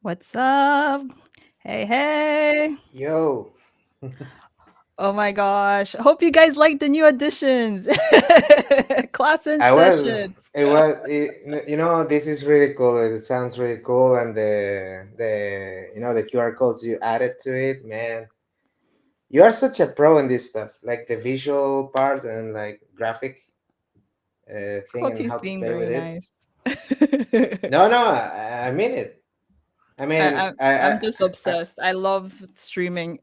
What's up? Hey, hey. Yo, Oh my gosh. Hope you guys like the new additions. Class in I was, session. this is really cool. It sounds really cool, and the QR codes you added to it, man. You are such a pro in this stuff, like the visual parts and like graphic thing and Koti's how to being play with very it. nice. No, no, I mean it. I I, mean, I'm I'm just obsessed. I love streaming.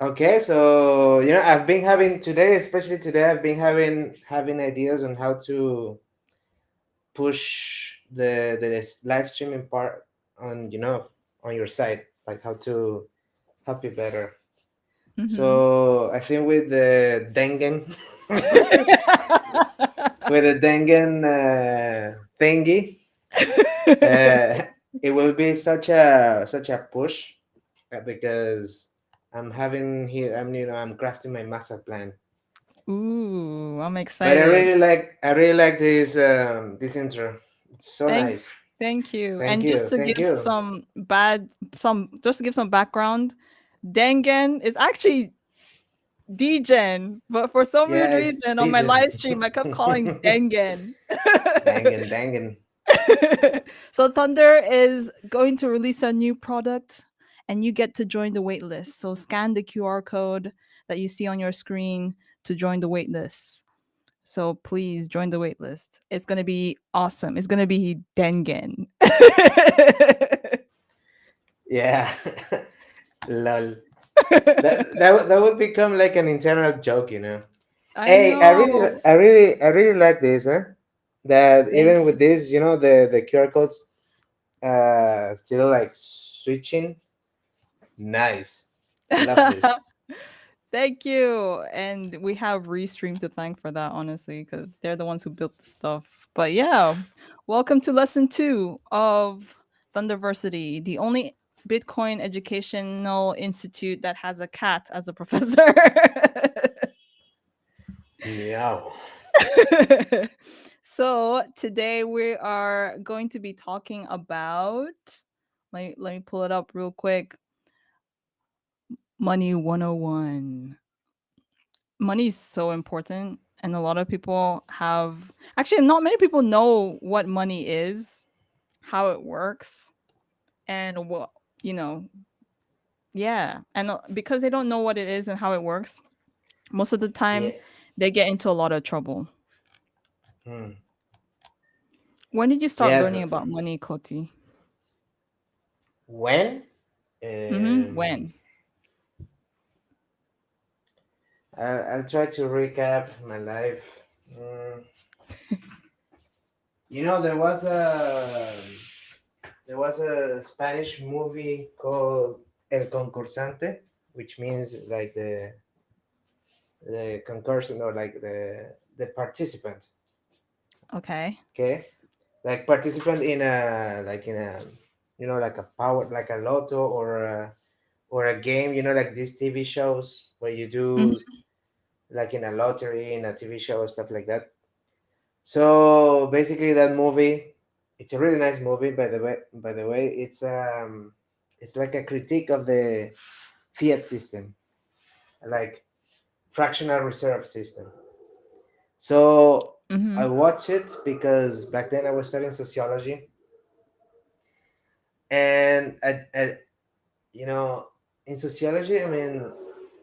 okay. So I've been having today, especially today, I've been having ideas on how to push the live streaming part on on your site, like how to help you better. hmm So I think with the Dengen with the Dengen thingy, uh, it will be such a push because I'm having here I'm crafting my master plan. Ooh, I'm But excited. I really like this intro. It's so Thank nice. thank you. Thank And you. just to Thank give you. some background, Dengen is actually Degen, but for some weird Yeah, it's reason on my DJ. live stream, I kept calling Dengen. Dangan, dangan. So Thunder is going to release a new product and you get to join the waitlist. So scan the QR code that you see on your screen to join the waitlist. So please join the waitlist. It's going to be awesome. It's going to be Dengen. Yeah. Lol. That would become like an internal joke. I Hey, know. I really like this, huh? That Thank even with this, the QR codes still like switching. Nice. I love this. Thank you. And we have Restream to thank for that, honestly, because they're the ones who built the stuff. But yeah, welcome to lesson 2 of THNDRversity, the only Bitcoin educational institute that has a cat as a professor. Meow. So today we are going to be talking about, let me pull it up real quick. Money 101. Money is so important, and a lot of people have, actually not many people know what money is, how it works, and what, you know, yeah. And because they don't know what it is and how it works, most of the Yeah. time they get into a lot of trouble. Hmm. When did you start Yeah. learning about money, Koti? When? When? I'll try to recap my life. There was a Spanish movie called El Concursante, which means like the concursant or like the participant. Okay. Okay, like participant in a like a power like a lotto or a game. Like these TV shows where you Mhm. do like in a lottery in a TV show stuff like that. So basically, that movie, it's a really nice movie. By the way, it's like a critique of the Fiat system, like fractional reserve system. So I Mhm. watched it because back then I was studying sociology, and you know, in sociology, I mean,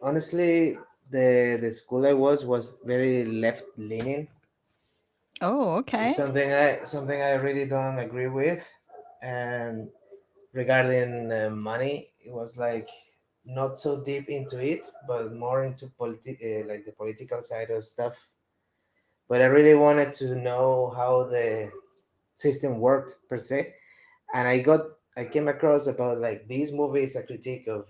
honestly, the school I was very left leaning. Oh, It's okay. something I really don't agree with, and regarding money, it was like not so deep into it, but more into like the political side of stuff. But I really wanted to know how the system worked per se, and I came across about like these movies a critique of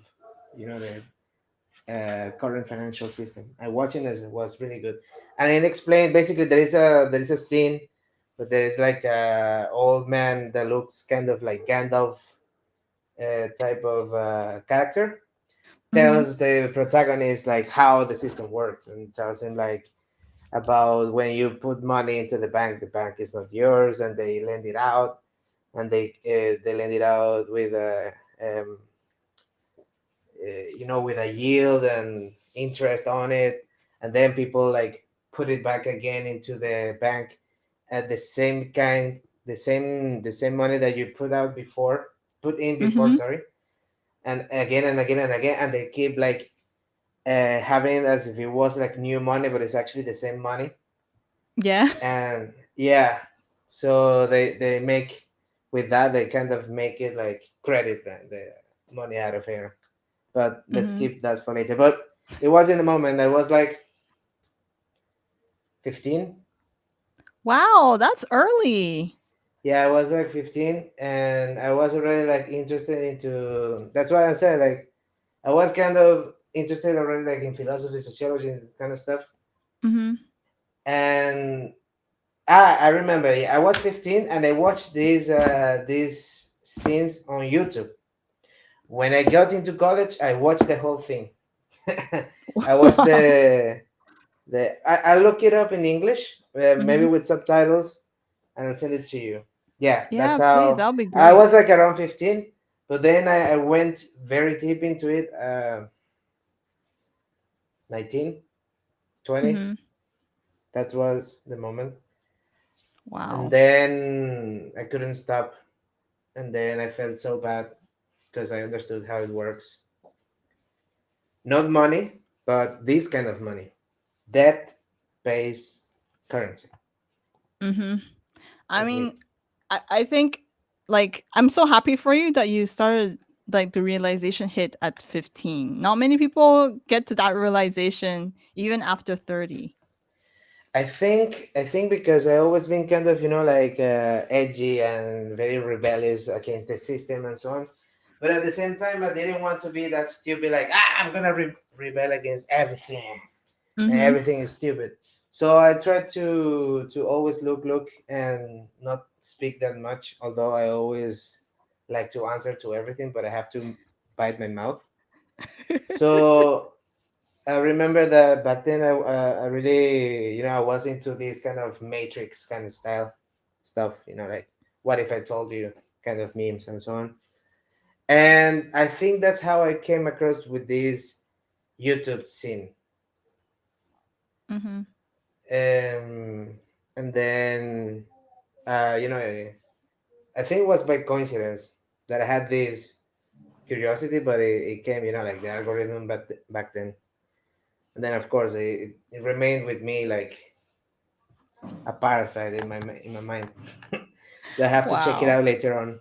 the current financial system. I watching it was really good, and it explained basically there is a scene, but there is like a old man that looks kind of like Gandalf type of character Mhm. tells the protagonist like how the system works and tells him like about when you put money into the bank is not yours and they lend it out and they lend it out with um, with a yield and interest on it, and then people like put it back again into the bank at the same kind, the same money that you put in before, Mhm. sorry, and again and again and again, and they keep like having it as if it was like new money, but it's actually the same money. Yeah. And yeah, so they make, with that they kind of make it like credit the money out of here. But let's Mhm. keep that for later. But it was in the moment. I was like 15. Wow, that's early. Yeah, I was like 15, and I was already like interested into. That's why I said like I was kind of interested already like in philosophy, sociology, and this kind of stuff. Mhm. And I remember, yeah, I was 15 and I watched these scenes on YouTube. When I got into college, I watched the whole thing. I watched Wow. I look it up in English, maybe Mhm. with subtitles, and I'll send it to you. Yeah, that's Yeah, please, how that'll be I great. was like around 15, but then I went very deep into it, 19, 20. Mhm. That was the moment. And Wow. then I couldn't stop. And then I felt so bad because I understood how it works. Not money, but this kind of money. Debt based currency, Mhm. I like me. mean, I think like I'm so happy for you that you started like the realization hit at 15. Not many people get to that realization even after 30. I think because I always been kind of like edgy and very rebellious against the system and so on. But at the same time, I didn't want to be that stupid. Like I'm gonna rebel against everything, and Mhm. everything is stupid. So I tried to always look and not speak that much. Although I always like to answer to everything, but I have to bite my mouth. So I remember that back then I really I was into this kind of Matrix kind of style stuff, like what if I told you kind of memes and so on. And I think that's how I came across with this YouTube scene. Mhm. And then I think it was by coincidence that I had this curiosity, but it came, like the algorithm back then. And then of course it remained with me like a parasite in my mind. I have to check it Wow. out later on.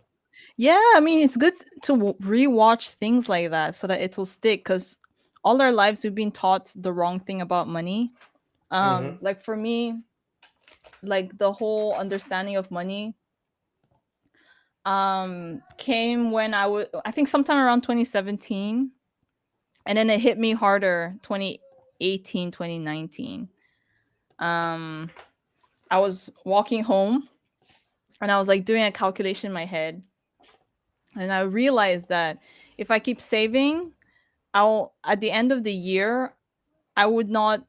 Yeah, I mean, it's good to rewatch things like that so that it will stick cuz all our lives we've been taught the wrong thing about money. Hmm. Like for me, like the whole understanding of money came when I think sometime around 2017, and then it hit me harder 2018, 2019. um I was walking home and I was like doing a calculation in my head, and I realized that if I keep saving, I'll at the end of the year I would not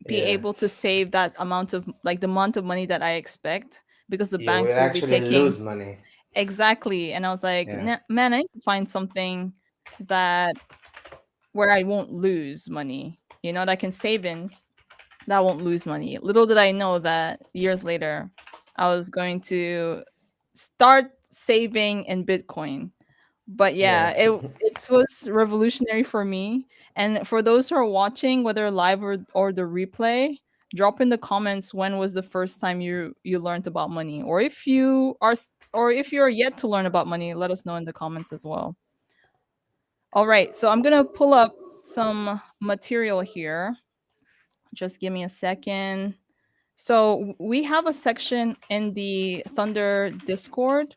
be Yeah, able to save that amount of like the amount of money that I expect because the you will banks will be actually taking. lose money. Exactly. And I was like, Yeah, Man, I need to find something that where I won't lose money, that I can save in that won't lose money." Little did I know that years later, I was going to start saving in Bitcoin. But yeah, yeah. it was revolutionary for me. And for those who are watching, whether live or the replay, drop in the comments when was the first time you learned about money, or if you are or if you're yet to learn about money, let us know in the comments as well. All right, so I'm gonna pull up some material here. Just give me a second. So we have a section in the Thunder Discord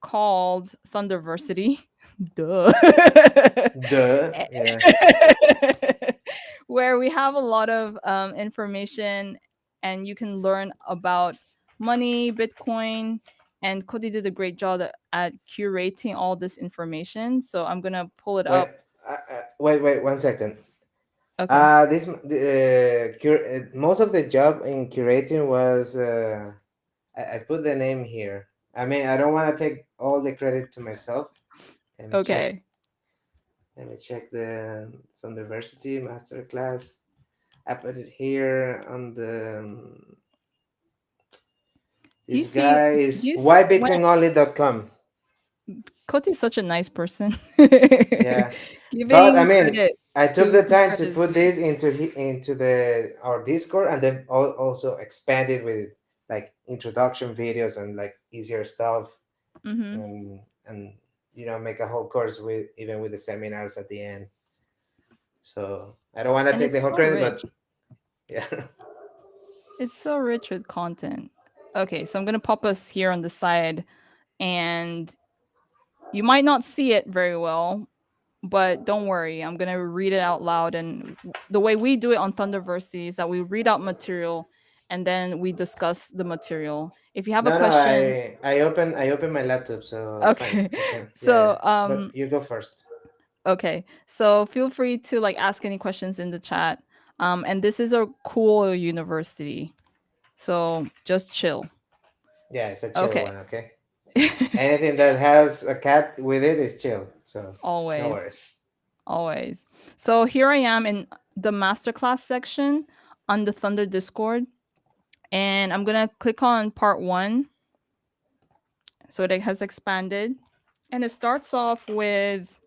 called THNDRversity. Duh. Duh. Yeah. Where we have a lot of information and you can learn about money, Bitcoin, and Koty did a great job at curating all this information. So I'm going to pull it Wait. up. Wait. 1 second. Okay. Most of the job in curating was I put the name here. I mean, I don't want to take all the credit to myself. Let me check. Okay. Let me check the THNDRversity masterclass. I put it here on the. Do you This see guy do is you see when whybitcoinonly.com. Koty is such a nice person. Yeah, but I Giving mean, credit I took to the who time to credit is put due. this into the our Discord, and then also expanded with like introduction videos and like easier stuff, Hmm. and make a whole course with even with the seminars at the end. So I don't want to And take the it's whole so credit, rich. but yeah. It's so rich with content. Okay, so I'm gonna pop us here on the side, and you might not see it very well, but don't worry. I'm gonna read it out loud. And the way we do it on Thunderversity is that we read out material, and then we discuss the material. If you have a No, no, question, I open my laptop, so fine. okay. I can, yeah, yeah. So But you go first. okay. So feel free to like ask any questions in the chat. And this is a cool university. So just chill. Yeah, it's a chill Okay. one, okay? Anything that has a cat with it is chill, so no Always. worries. Always. So here I am in the masterclass section on the Thunder Discord. And I'm gonna click on part one. So it has expanded. And it starts off with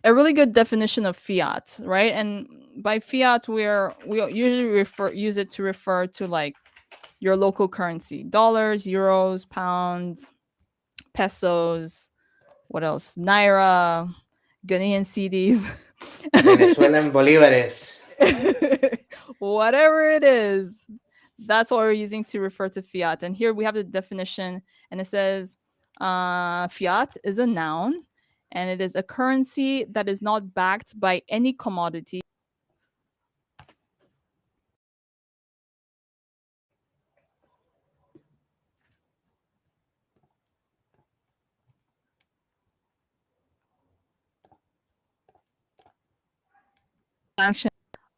a really good definition of fiat, right? And by fiat, we usually refer use it to refer to like your local currency: dollars, euros, pounds, pesos, what else? Naira, Ghanaian cedis. Venezuelan bolívares. Whatever it is, that's what we're using to refer to fiat. And here we have the definition, and it says fiat is a noun, and it is a currency that is not backed by any commodity sanction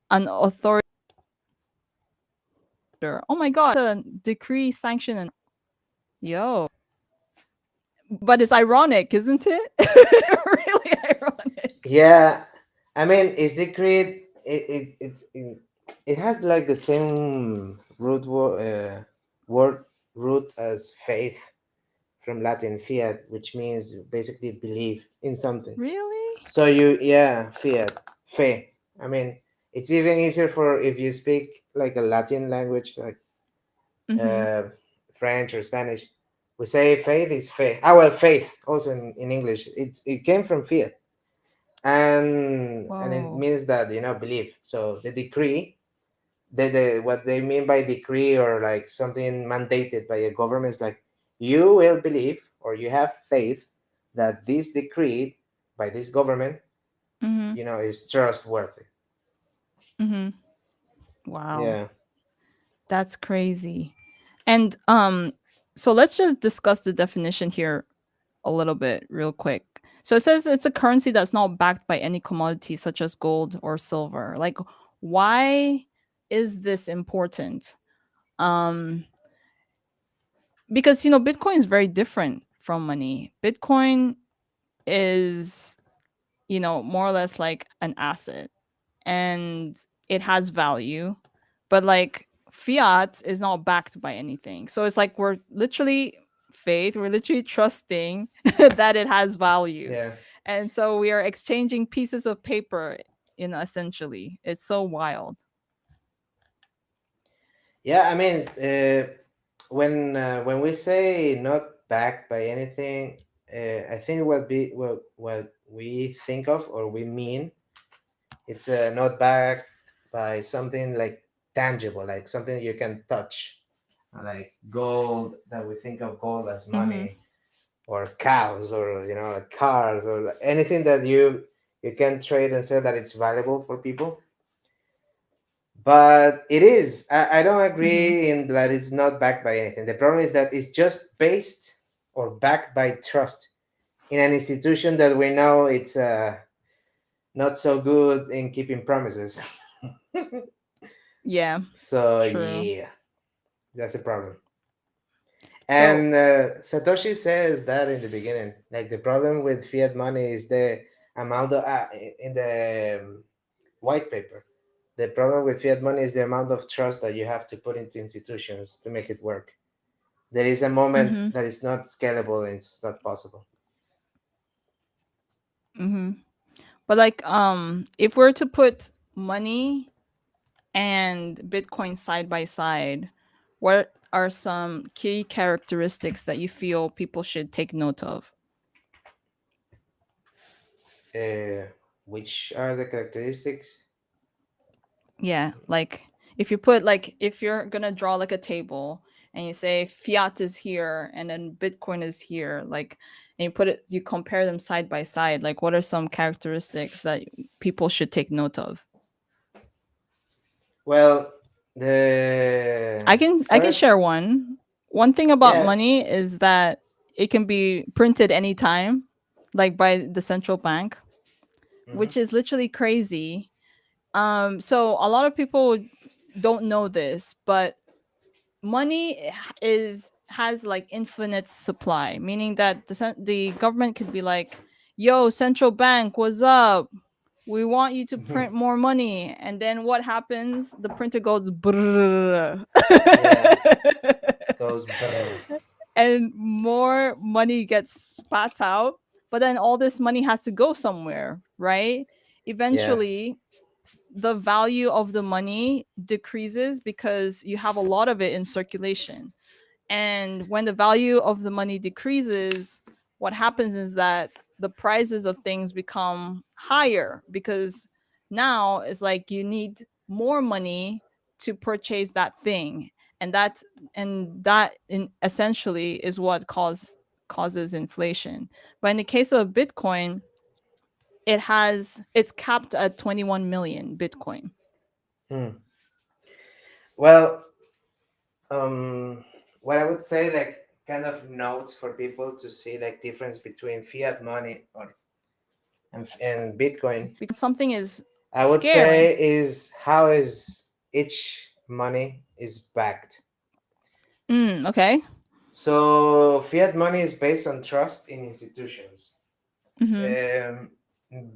an authority. Oh my god, a decree sanction and yo. But it's ironic, isn't it? Really ironic. Yeah, I mean, is the creed it has like the same word root as faith from Latin fiat, which means basically believe in something. Really? So yeah, fiat, fe. I mean, it's even easier for if you speak like a Latin language, like Mm-hmm. uh, French or Spanish. We say faith is fe. Ah, well, faith also in English. It came from fiat, and it Whoa. means that believe. So the decree, the what they mean by decree or like something mandated by a government is like you will believe or you have faith that this decree by this government Mm-hmm. is trustworthy. Mm-hmm. Wow. Yeah. That's crazy. And so let's just discuss the definition here a little bit real quick. So it says it's a currency that's not backed by any commodity such as gold or silver. Like why is this important? Um because Bitcoin is very different from money. Bitcoin is more or less like an asset, and it has value, but like fiat is not backed by anything. So it's like we're literally trusting that it has value. Yeah. And so we are exchanging pieces of paper essentially. It's so wild. Yeah, I mean, when we say not backed by anything, I think what we think of or we mean it's not backed by something like tangible, like something you can touch, like gold. That we think of gold as Mm-hmm. money, or cows, or like cars, or anything that you can trade and say that it's valuable for people. But it is. I don't Mm-hmm. agree in that it's not backed by anything. The problem is that it's just based or backed by trust in an institution that we know it's not so good in keeping promises. Yeah, So true. yeah, that's the problem. So, And Satoshi says that in the beginning, like the problem with fiat money is the amount of in the white paper. The problem with fiat money is the amount of trust that you have to put into institutions to make it work. There is a moment mhm, that is not scalable and it's not possible. mhm. But like, if we're to put money and Bitcoin side by side, what are some key characteristics that you feel people should take note of? Uh, which are the characteristics? Yeah, like if you're gonna draw like a table and you say fiat is here and then Bitcoin is here, like, and you compare them side by side, like what are some characteristics that people should take note of? Well, the I can share first, one. One thing about yeah, money is that it can be printed anytime, like by the central bank, mhm. which is literally crazy. So a lot of people don't know this, but money is has like infinite supply, meaning that the government could be like, "Yo, central bank, what's up? We want you to print more money." And then what happens? The printer goes brrrr. Yeah, goes brr. And more money gets spat out, but then all this money has to go somewhere, right? Yeah. Eventually the value of the money decreases because you have a lot of it in circulation. And when the value of the money decreases, what happens is that the prices of things become higher because now it's like you need more money to purchase that thing. And essentially is what causes inflation. But in the case of Bitcoin, it's capped at 21 million Bitcoin. Hmm. Well, what I would say, like, kind of notes for people to see like difference between fiat money or and Bitcoin. Because something is I would scarce. say is how is each money is backed. Okay. So fiat money is based on trust in institutions. Mm-hmm. Um,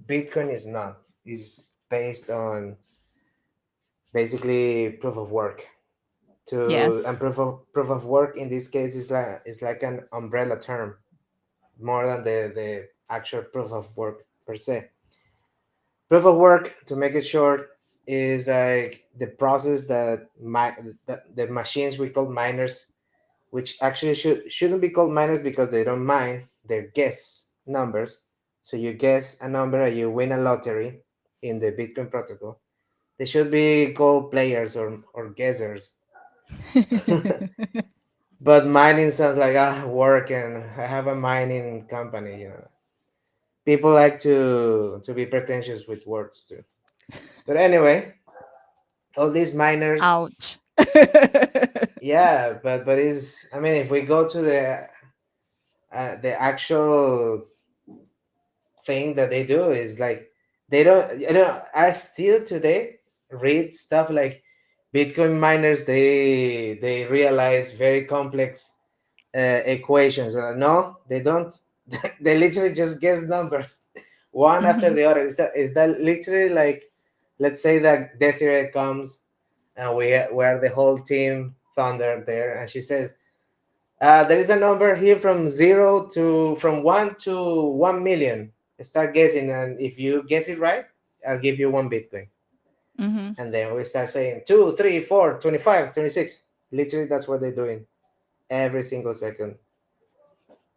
Bitcoin is not. Is based on basically proof of work. To Yes. and proof of work in this case is like an umbrella term more than the actual proof of work per se. Proof of work, to make it short, is like the process that the machines we call miners, which actually shouldn't be called miners because they don't mine, they're guess numbers. So you guess a number and you win a lottery in the Bitcoin protocol. They should be called players or guessers. But mining sounds like work, and I have a mining company. People like to be pretentious with words too. But anyway, all these miners, Ouch. yeah. But is I mean, if we go to the actual thing that they do is like they don't. I still today read stuff like Bitcoin miners. They realize very complex equations. No, they don't. They literally just guess numbers, one after Mm-hmm. the other. Is that literally like, let's say that Desiree comes and we're the whole team Thunder there, and she says, "There is a number here from 1 to 1 million. Start guessing, and if you guess it right, I'll give you 1 Bitcoin." Mm-hmm. And then we start saying 2, 3, 4, 25, 26. Literally, that's what they're doing every single second,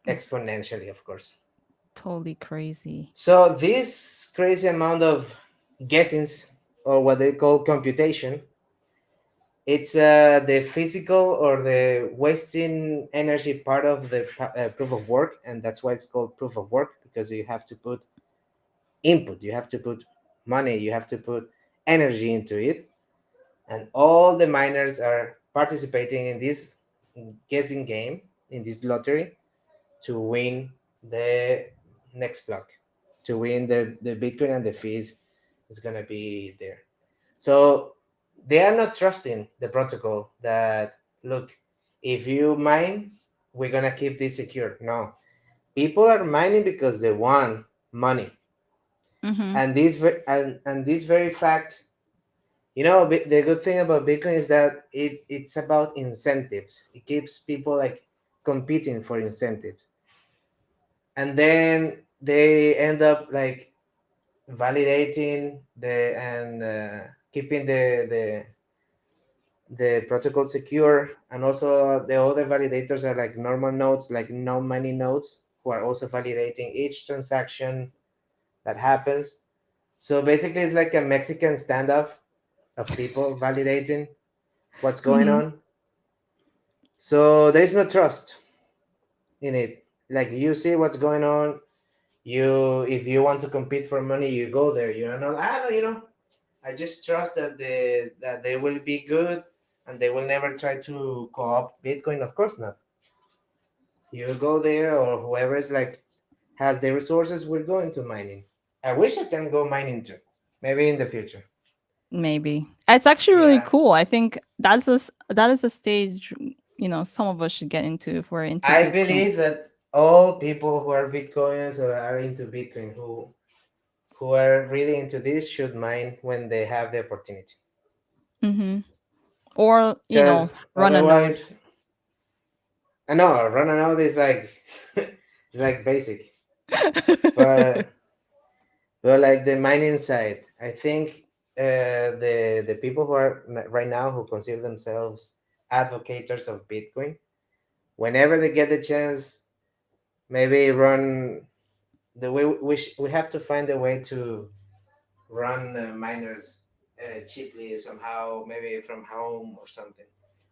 It's exponentially, of course. totally crazy. So this crazy amount of guessings, or what they call computation, it's the physical or the wasting energy part of the proof of work, and that's why it's called proof of work, because you have to put input, you have to put money, you have to put energy into it, and all the miners are participating in this guessing game, in this lottery, to win the next block, to win the Bitcoin, and the fees is gonna be there. So they are not trusting the protocol that, look, if you mine we're gonna keep this secure. No, people are mining because they want money, Mhm. and and this very fact, you know, the good thing about Bitcoin is that it's about incentives. It keeps people like competing for incentives, and then they end up like validating the and keeping the protocol secure, and also the other validators are like normal nodes, like no money nodes, who are also validating each transaction that happens. So basically it's like a Mexican standoff of people validating what's going Mhm. on. So there is no trust in it. Like you see what's going on, you if you want to compete for money, you go there. You're not, I don't, you know, I just trust that they will be good and they will never try to co-opt Bitcoin. Of course not. You go there, or whoever is like has the resources will go into mining. I wish I can go mining too. Maybe in the future. Maybe. It's actually really Yeah. cool. I think that is a stage, some of us should get into if we're into I Bitcoin. believe that all people who are Bitcoiners or are into Bitcoin who are really into this should mine when they have the opportunity. Mhm. Or, Because run a node. otherwise, I know running out is like it's like basic, but like the mining side, I think the people who are right now who consider themselves advocates of Bitcoin, whenever they get the chance, maybe run the way we have to find a way to run miners cheaply somehow, maybe from home or something,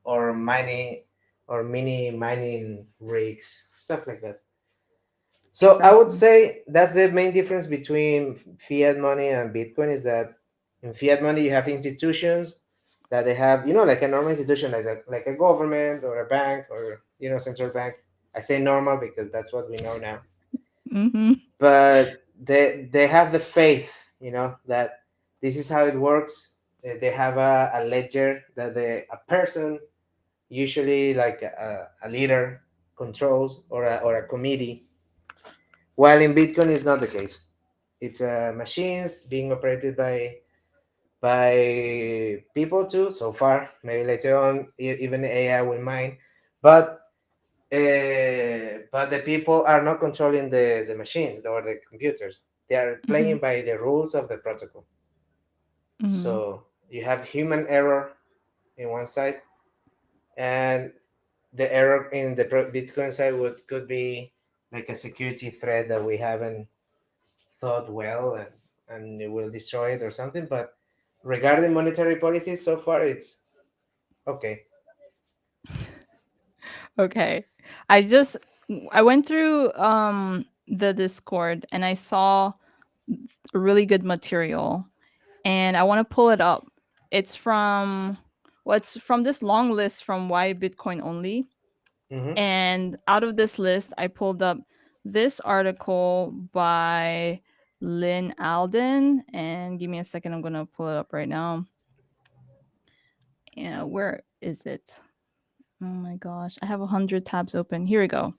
or mining or mini mining rigs, stuff like that. So I would Exactly. say that's the main difference between fiat money and Bitcoin is that in fiat money you have institutions that they have, you know, like a normal institution, like a government or a bank or, you know, central bank. I say normal because that's what we know now. Mhm. But they have the faith, you know, that this is how it works. They have a ledger that a person, usually like a leader, controls, or a committee. While in Bitcoin is not the case. It's machines being operated by people too. So far, maybe later on, even AI will mine, but but the people are not controlling the machines or the computers. They are playing Mhm. by the rules of the protocol. Mhm. So you have human error in one side, and the error in the Bitcoin side could be like a security threat that we haven't thought well, and it will destroy it or something. But regarding monetary policies, so far it's okay. Okay. I just I went through the Discord and I saw really good material and I want to pull it up. It's from what's from this long list from Why Bitcoin Only. Hmm. And out of this list, I pulled up this article by Lynn Alden. And give me a second, I'm gonna pull it up right now. Yeah, where is it? Oh my gosh, I have 100 tabs open. Here we go.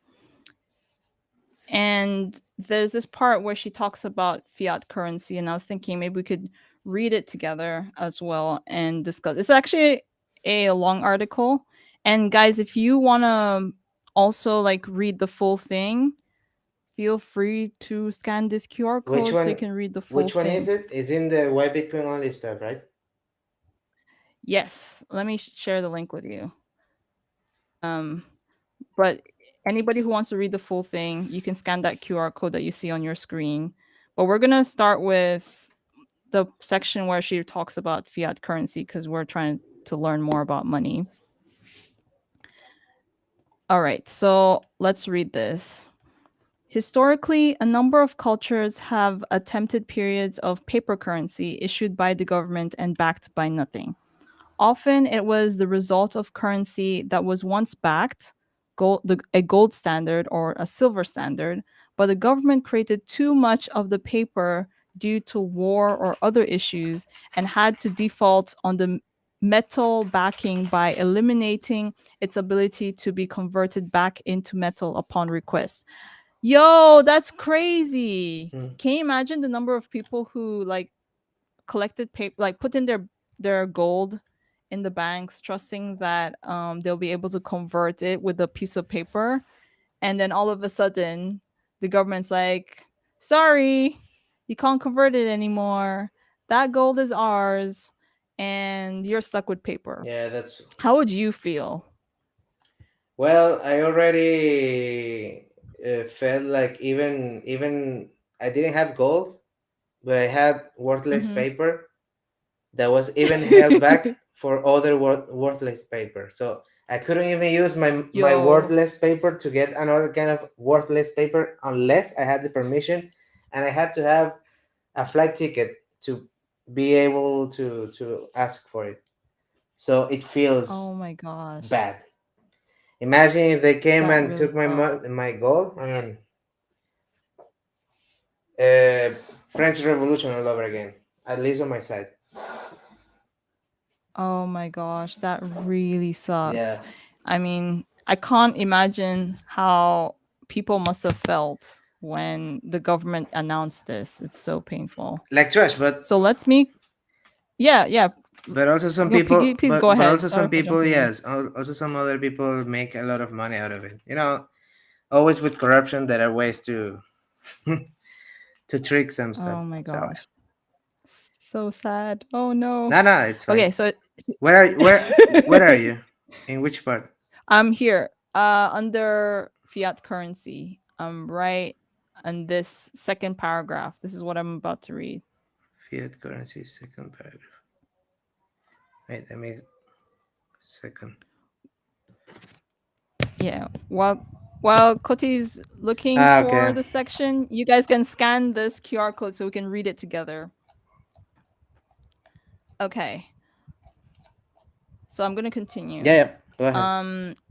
And there's this part where she talks about fiat currency, and I was thinking maybe we could read it together as well and discuss. It's actually a long article. And guys, if you want to also like read the full thing, feel free to scan this QR Which code so you one? can read the full Which one thing. is it? Is in the why Bitcoin only stuff, right? Yes, let me share the link with you. But anybody who wants to read the full thing, you can scan that QR code that you see on your screen. But we're going to start with the section where she talks about fiat currency because we're trying to learn more about money. All right, so let's read this. Historically, a number of cultures have attempted periods of paper currency issued by the government and backed by nothing. Often it was the result of currency that was once backed, a gold standard or a silver standard, but the government created too much of the paper due to war or other issues and had to default on the metal backing by eliminating its ability to be converted back into metal upon request. Yo, that's crazy. Hmm. Can you imagine the number of people who like collected paper, like put in their gold in the banks, trusting that they'll be able to convert it with a piece of paper, and then all of a sudden the government's like, sorry, you can't convert it anymore, that gold is ours, and you're stuck with paper. Yeah, that's How would you feel? well. I already felt like even I didn't have gold, but I had worthless Mm-hmm. paper that was even held back for other worthless paper. So I couldn't even use my Yo, worthless paper to get another kind of worthless paper unless I had the permission, and I had to have a flight ticket to be able to ask for it. So it oh feels my gosh, bad. Imagine if they came that and really took my sucks. my gold. I mean, uh, French Revolution all over again. At least on my side. Oh my gosh, that really sucks. Yeah, I mean, I can't imagine how people must have felt when the government announced this. It's so painful. like trash, but So let's me, yeah, yeah. but also some No, people, please go but ahead. also some Sorry for people, jumping in. yes, also some other people make a lot of money out of it. Always with corruption, there are ways to to trick some stuff. Oh my So gosh, so sad. Oh no. no, no, it's fine. Okay, so Where are you? In which part? I'm here. Under fiat currency. I'm right on this second paragraph. This is what I'm about to read. Fiat currency, second paragraph. Wait, let me second. Yeah. While Koti's looking Ah, for okay. the section, you guys can scan this QR code so we can read it together. Okay. So I'm gonna Yeah, continue. yeah. Go ahead.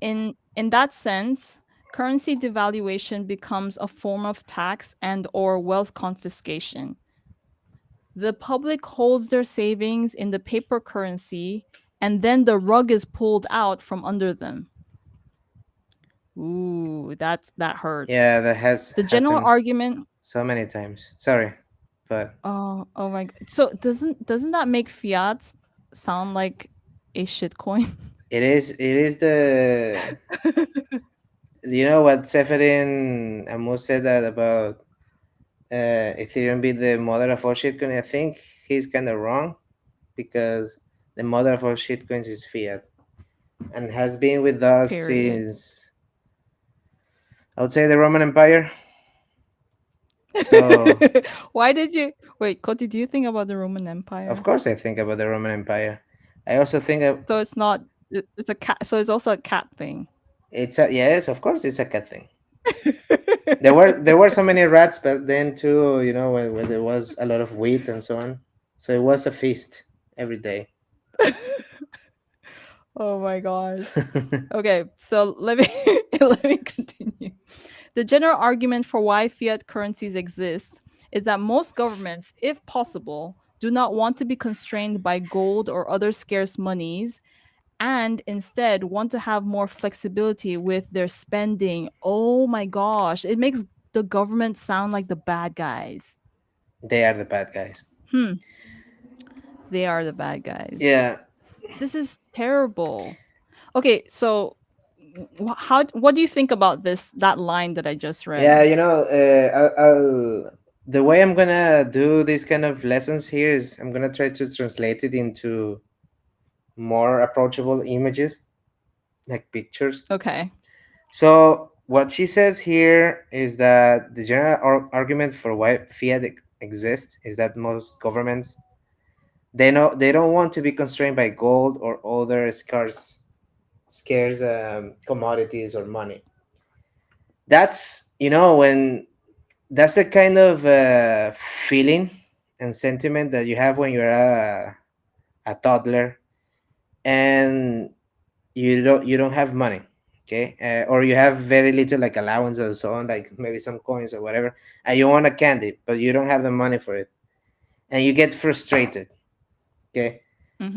In that sense, currency devaluation becomes a form of tax and or wealth confiscation. The public holds their savings in the paper currency, and then the rug is pulled out from under them. Ooh, that hurts. Yeah, that has The general happened argument. so many times. Sorry, but Oh my god. So doesn't that make fiat sound like a shit coin? it is the what Seferin Amos said that about Ethereum being the mother of all shitcoins. I think he's kind of wrong because the mother of all shitcoins is fiat and has been with us Period. since I would say the Roman Empire. So Why did you wait, Koti, do you think about the Roman of Empire? course I think about the Roman Empire. I also think So it's not it's a cat, so it's also a cat thing. it's a yes, of course it's a cat thing. There were so many rats back then too, when there was a lot of wheat and so on. So it was a feast every day. Oh my gosh. Okay, so let me let me continue. The general argument for why fiat currencies exist is that most governments, if possible, do not want to be constrained by gold or other scarce monies and instead want to have more flexibility with their spending. Oh my gosh, it makes the government sound like the bad guys. They are the bad guys. Hmm, they are the bad guys. Yeah, This is terrible. Okay, so how what do you think about this that line that I just yeah. read? The way I'm gonna do these kind of lessons here is I'm gonna try to translate it into more approachable images, like pictures. Okay. So what she says here is that the general argument for why fiat exists is that most governments they don't want to be constrained by gold or other scarce commodities or money. That's when that's the kind of feeling and sentiment that you have when you're a toddler and you don't have money, okay, or you have very little like allowance or so on, like maybe some coins or whatever, and you want a candy but you don't have the money for it and you get frustrated, okay.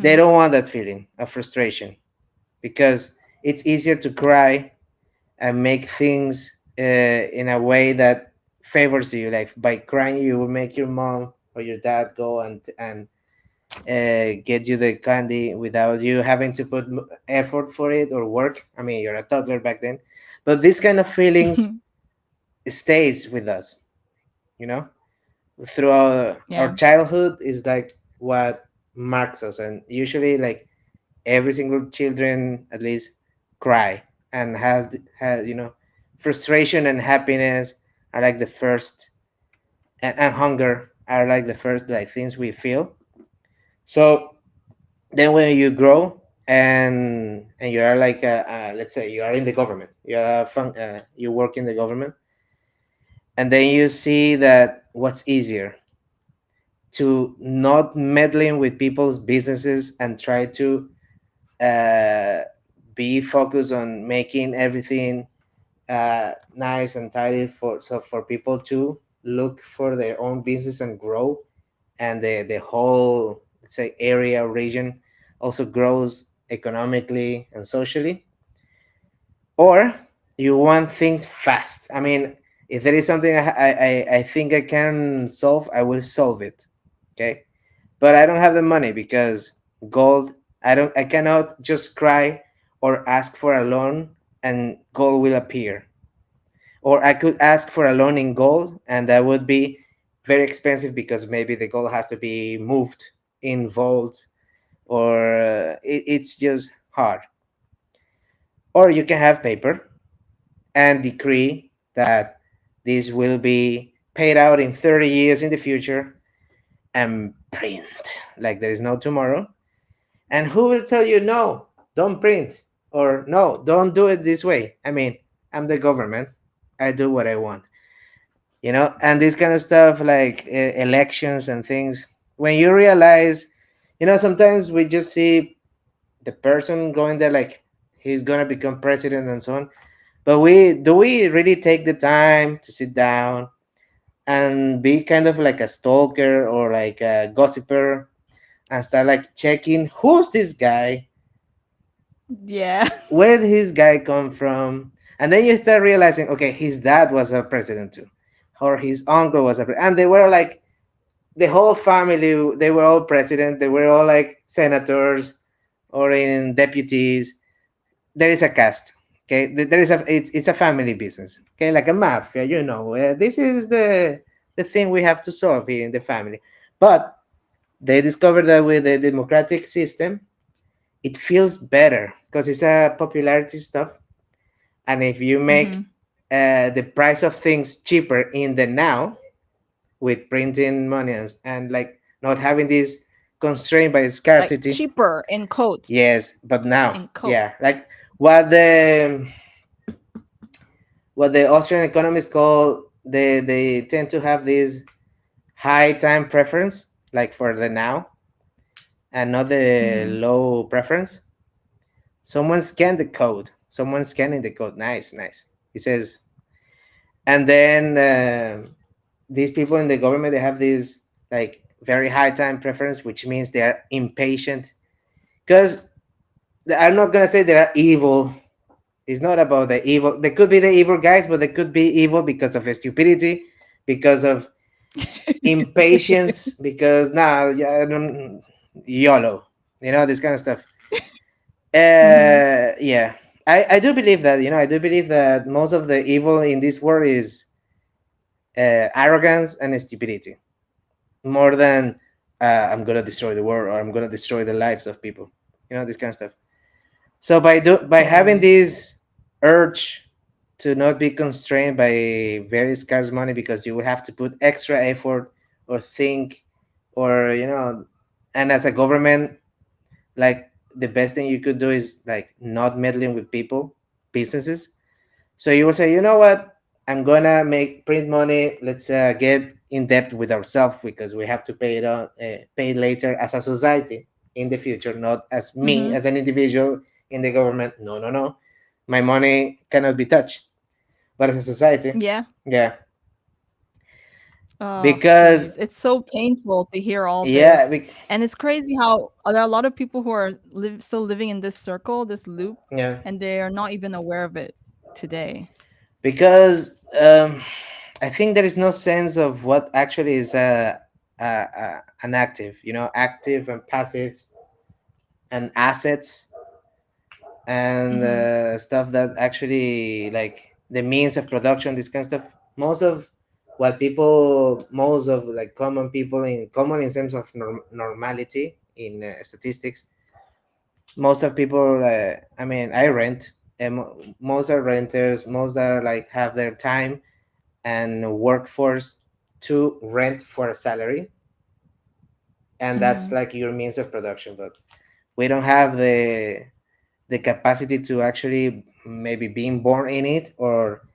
They Mhm. don't want that feeling of frustration because it's easier to cry and make things in a way that favors you. Like by crying, you will make your mom or your dad go and get you the candy without you having to put effort for it or work. I mean, you're a toddler back then, but these kind of feelings stays with us. You know, throughout our Yeah. childhood is like what marks us, and usually like every single children at least cry and has frustration and happiness are like the first, and hunger are like the first like things we feel. So then when you grow and you are like let's say you are in the government, you work in the government, and then you see that what's easier to not meddling with people's businesses and try to uh, be focused on making everything nice and tidy for people to look for their own business and grow, and the whole, let's say, area region also grows economically and socially. Or you want things fast. I mean, if there is something I think I can solve, I will solve it. Okay, but I don't have the money because gold. I cannot just cry or ask for a loan and gold will appear. Or I could ask for a loan in gold and that would be very expensive because maybe the gold has to be moved in vaults, or it's just hard. Or you can have paper and decree that this will be paid out in 30 years in the future and print like there is no tomorrow. And who will tell you no, don't print, or no, don't do it this way? I mean, I'm the government. I do what I want, and this kind of stuff like elections and things. When you realize, sometimes we just see the person going there like he's gonna become president and so on. But we really take the time to sit down and be kind of like a stalker or like a gossiper and start like checking who's this guy, Yeah. where did his guy come from? And then you start realizing, okay, his dad was a president too, or his uncle was and they were like the whole family. They were all president. They were all like senators or in deputies. There is a cast. Okay, there is a it's a family business. Okay, like a mafia. This is the thing we have to solve here in the family. But they discovered that with the democratic system, it feels better because it's a popularity stuff. And if you make Mhm. the price of things cheaper in the now with printing money and like not having this constraint by Like scarcity. cheaper in quotes. Yes, but now, In yeah, quotes. like what the what the Austrian economists call, they tend to have this high time preference, like for the now, and not the Mhm. low preference. Someone scanned the code. Someone scanning the code. Nice, nice. He says, and then these people in the government, they have this like very high time preference, which means they are impatient. Because I'm not gonna say they are evil. It's not about the evil. They could be the evil guys, but they could be evil because of stupidity, because of impatience, because yeah, I don't YOLO, this kind of stuff. Mhm. Yeah, I do believe that. I do believe that most of the evil in this world is arrogance and stupidity, more than I'm gonna destroy the world or I'm gonna destroy the lives of people. This kind of stuff. So by having Totally. this urge to not be constrained by very scarce money because you will have to put extra effort or think, or and as a government, like the best thing you could do is like not meddling with people, businesses. So you will say, you know what, I'm gonna make print money. Let's get in debt with ourselves because we have to pay it later as a society in the future, not as me Mhm. as an individual in the government. No, no, no. My money cannot be touched, but as a society, Yeah. yeah. Oh, because please. It's so painful to hear all yeah, this. And it's crazy how there are a lot of people who are still living in this circle, this loop, yeah, and they are not even aware of it today. because I think there is no sense of what actually is an active, active and passive and assets and Mhm. stuff that actually like the means of production, this kind of stuff. Most of like common people in common in terms of normality in statistics, most of people, I mean, I rent, and most are renters, most are like have their time and workforce to rent for a salary, and that's Mhm. like your means of production. But we don't have the capacity to actually maybe being born in it, or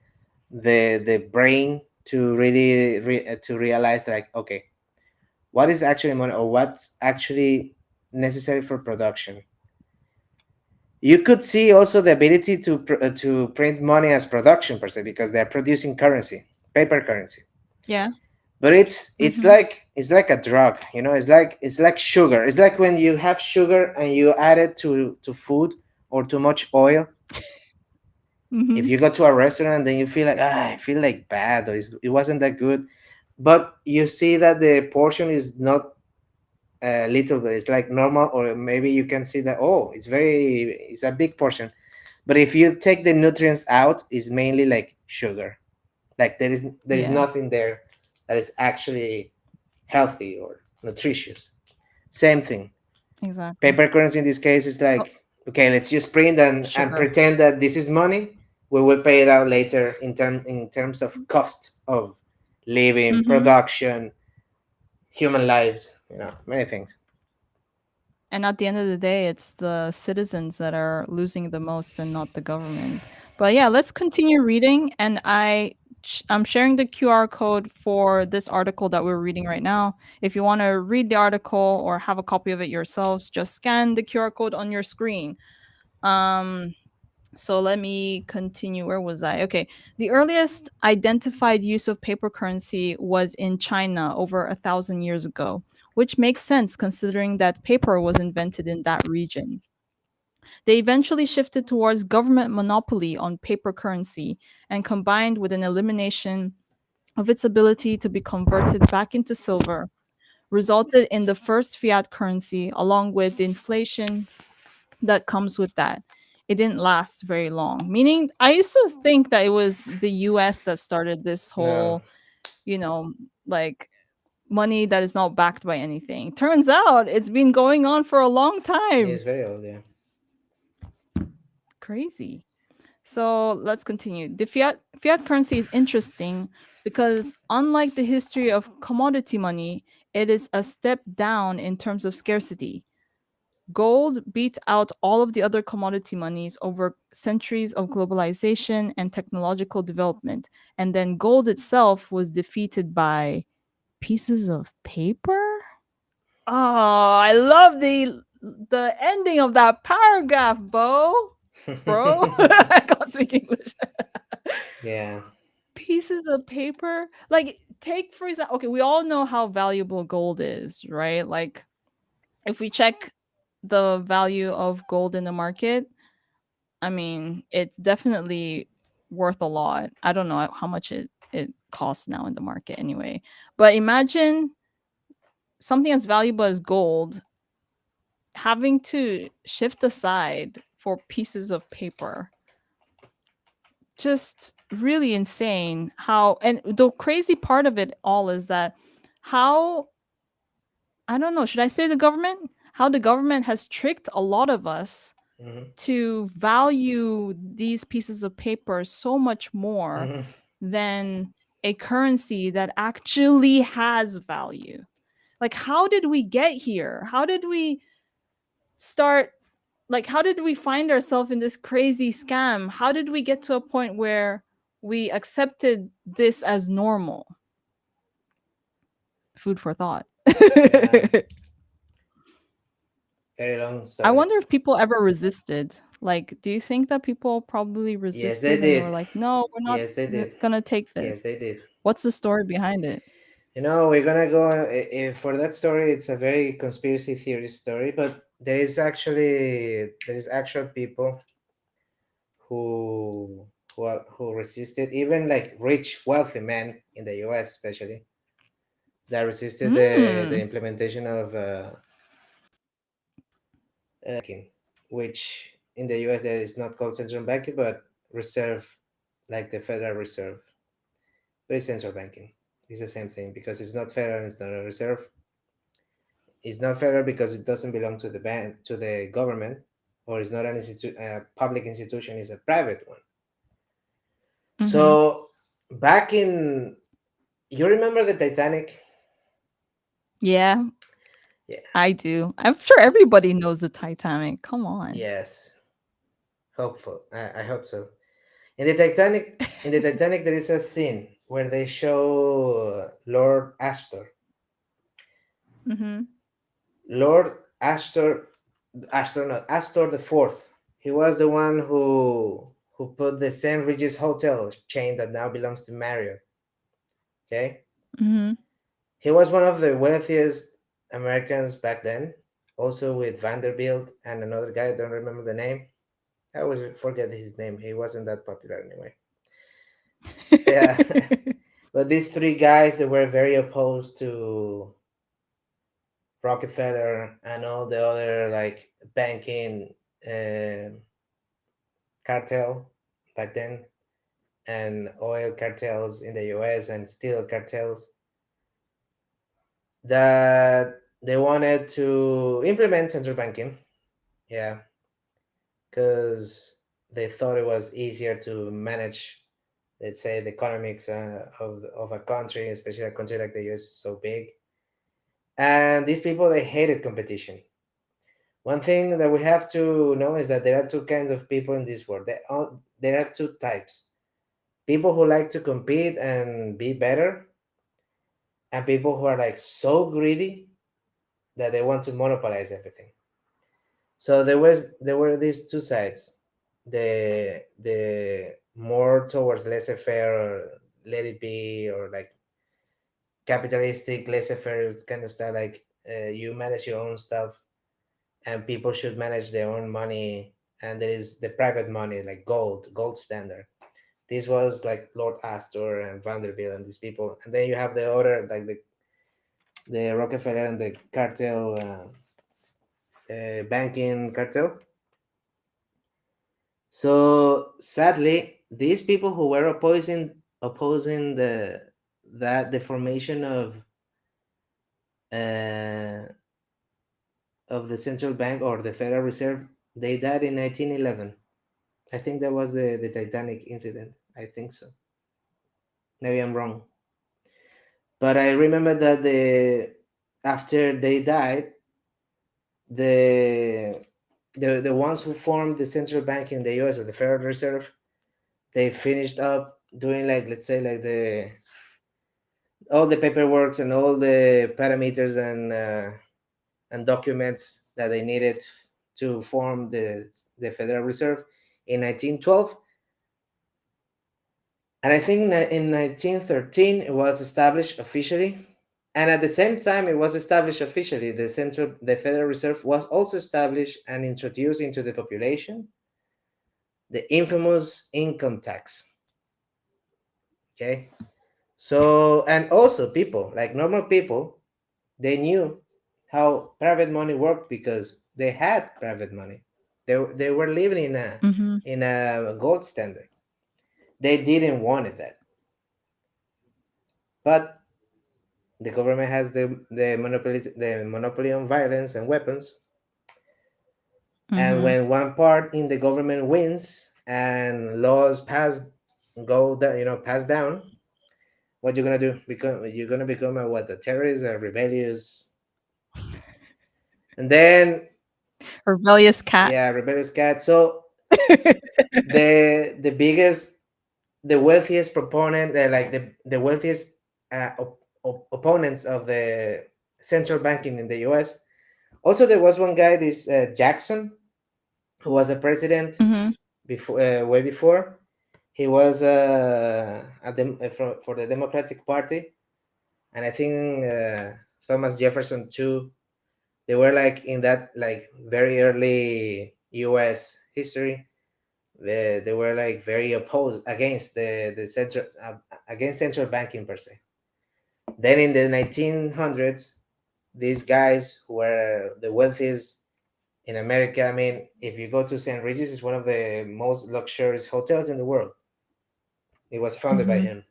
the brain to really to realize like, okay, what is actually money, or what's actually necessary for production. You could see also the ability to print money as production per se, because they're producing currency, paper currency. Yeah. But Mhm. it's like a drug, it's like sugar. It's like when you have sugar and you add it to food, or too much oil. If Mhm. you go to a restaurant, then you feel like, I feel like bad, or it wasn't that good. But you see that the portion is not a little bit, it's like normal, or maybe you can see that, oh, it's a big portion. But if you take the nutrients out, it's mainly like sugar. Like there is Yeah, nothing there that is actually healthy or nutritious. Same thing. exactly. Paper currency in this case is So like, okay, let's just print and sugar. pretend that this is money. We will pay it out later in terms of cost of living, Mhm. production, human lives, many things. And at the end of the day, it's the citizens that are losing the most and not the government. But yeah, let's continue reading. And I'm sharing the QR code for this article that we're reading right now. If you want to read the article or have a copy of it yourselves, just scan the QR code on your screen. Um, so let me continue. Where was I? Okay. The earliest identified use of paper currency was in China over 1,000 years ago, which makes sense considering that paper was invented in that region. They eventually shifted towards government monopoly on paper currency and combined with an elimination of its ability to be converted back into silver, resulted in the first fiat currency, along with the inflation that comes with that. It didn't last very long. Meaning, I used to think that it was the US that started this No, whole, you know, like money that is not backed by anything. Turns out it's been going on for a long it's time. very old, yeah. Crazy. So let's continue. The fiat currency is interesting because unlike the history of commodity money, it is a step down in terms of scarcity. Gold beat out all of the other commodity monies over centuries of globalization and technological development. And then gold itself was defeated by pieces of paper? Oh, I love the ending of that paragraph, Bro. I can't speak English. Yeah. Pieces of paper? Like take for example, okay, we all know how valuable gold is, right? Like if we check the value of gold in the market, I mean, it's definitely worth a lot. I don't know how much it costs now in the market anyway. But imagine something as valuable as gold having to shift aside for pieces of paper. Just really insane how, and the crazy part of it all is that how, I don't know, should I say the government? How the government has tricked a lot of us Hmm. to value these pieces of paper so much more Hmm. than a currency that actually has value. Like, how did we get here? How did we start? Like, how did we find ourselves in this crazy scam? How did we get to a point where we accepted this as normal? Food for thought. Yeah, very long I story. wonder if people ever resisted. Like, do you think that people probably Yes, they resisted and they were did. like, no, we're not Yes, they did. gonna take Yes, this? they did. What's the story behind it? We're gonna go for that story. It's a very conspiracy theory story, but there is actual people who who resisted, even like rich, wealthy men in the U.S. especially, that resisted the Mm. implementation of banking, which in the U.S. there is not called central banking, but reserve, like the Federal Reserve, but it's central banking. It's the same thing because it's not federal, it's not a reserve. It's not federal because it doesn't belong to the bank, to the government, or it's not a public institution. It's a private one. Mhm. So back in, you remember the Titanic? Yeah, Yeah. I do. I'm sure everybody knows the Titanic. Come on. Yes. Hopeful. I hope so. In the Titanic, there is a scene where they show Lord Astor. Mhm. Lord Astor, Astor, not Astor the Fourth. He was the one who put the St. Regis Hotel chain that now belongs to Marriott. Okay, Mhm. he was one of the wealthiest Americans back then. Also with Vanderbilt and another guy. I don't remember the name. I always forget his name. He wasn't that popular anyway. Yeah, but these three guys, they were very opposed to Rockefeller and all the other like banking uh, cartel back then, and oil cartels in the US and steel cartels, that they wanted to implement central banking. Yeah, because they thought it was easier to manage, let's say, the economics of a country, especially a country like the US, so big. And these people, they hated competition. One thing that we have to know is that there are two kinds of people in this world. There are two types: people who like to compete and be better, and people who are like so greedy that they want to monopolize everything. So there were these two sides: the more towards laissez-faire, or let it be, or like capitalistic laissez-faire kind of style, like you manage your own stuff and people should manage their own money. And there is the private money, like gold standard. This was like Lord Astor and Vanderbilt and these people. And then you have the other, like the Rockefeller and the cartel, banking cartel. So sadly, these people who were opposing the formation uh, of the central bank or the Federal Reserve, they died in 1911. I think that was the Titanic incident. I think so. Maybe I'm wrong. But I remember that after they died, the the ones who formed the central bank in the US, or the Federal Reserve, they finished up doing, like, let's say, like the all the paperwork and all the parameters and documents that they needed to form the Federal Reserve in 1912. And I think that in 1913 it was established officially. And at the same time it was established officially, the Federal Reserve was also established and introduced into the population the infamous income tax. Okay. So, and also people, like normal people, they knew how private money worked because they had private money. They were living Mhm. in a gold standard. They didn't want that. But the government has the monopoly on violence and weapons. And Mhm. when one part in the government wins and laws pass down, what you're gonna do? You're gonna become a what? A terrorist, a rebellious, and then Rebellious cat. yeah, rebellious cat. So the biggest, the wealthiest proponent, like the wealthiest opponents of the central banking in the U.S. Also, there was one guy, this Jackson, who was a president Mhm. before, way before. He was for the Democratic Party, and I think Thomas Jefferson too. They were like in that like very early U.S. history. They were like very opposed against the central against central banking per se. Then in the 1900s, these guys who were the wealthiest in America. I mean, if you go to St. Regis, it's one of the most luxurious hotels in the world. It was founded by Mm-hmm. him.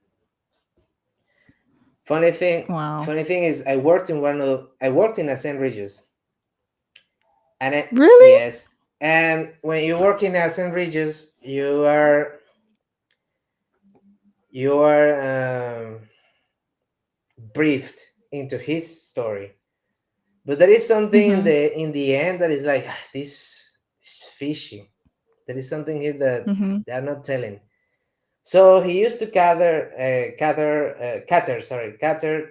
Funny thing, Wow. funny thing is, I worked in a St. Regis, and Really? yes, and when you work in a St. Regis, you are briefed into his story. But there is something in Mm-hmm. the end that is like this is fishy. There is something here that Mm-hmm. they are not telling. So he used to cater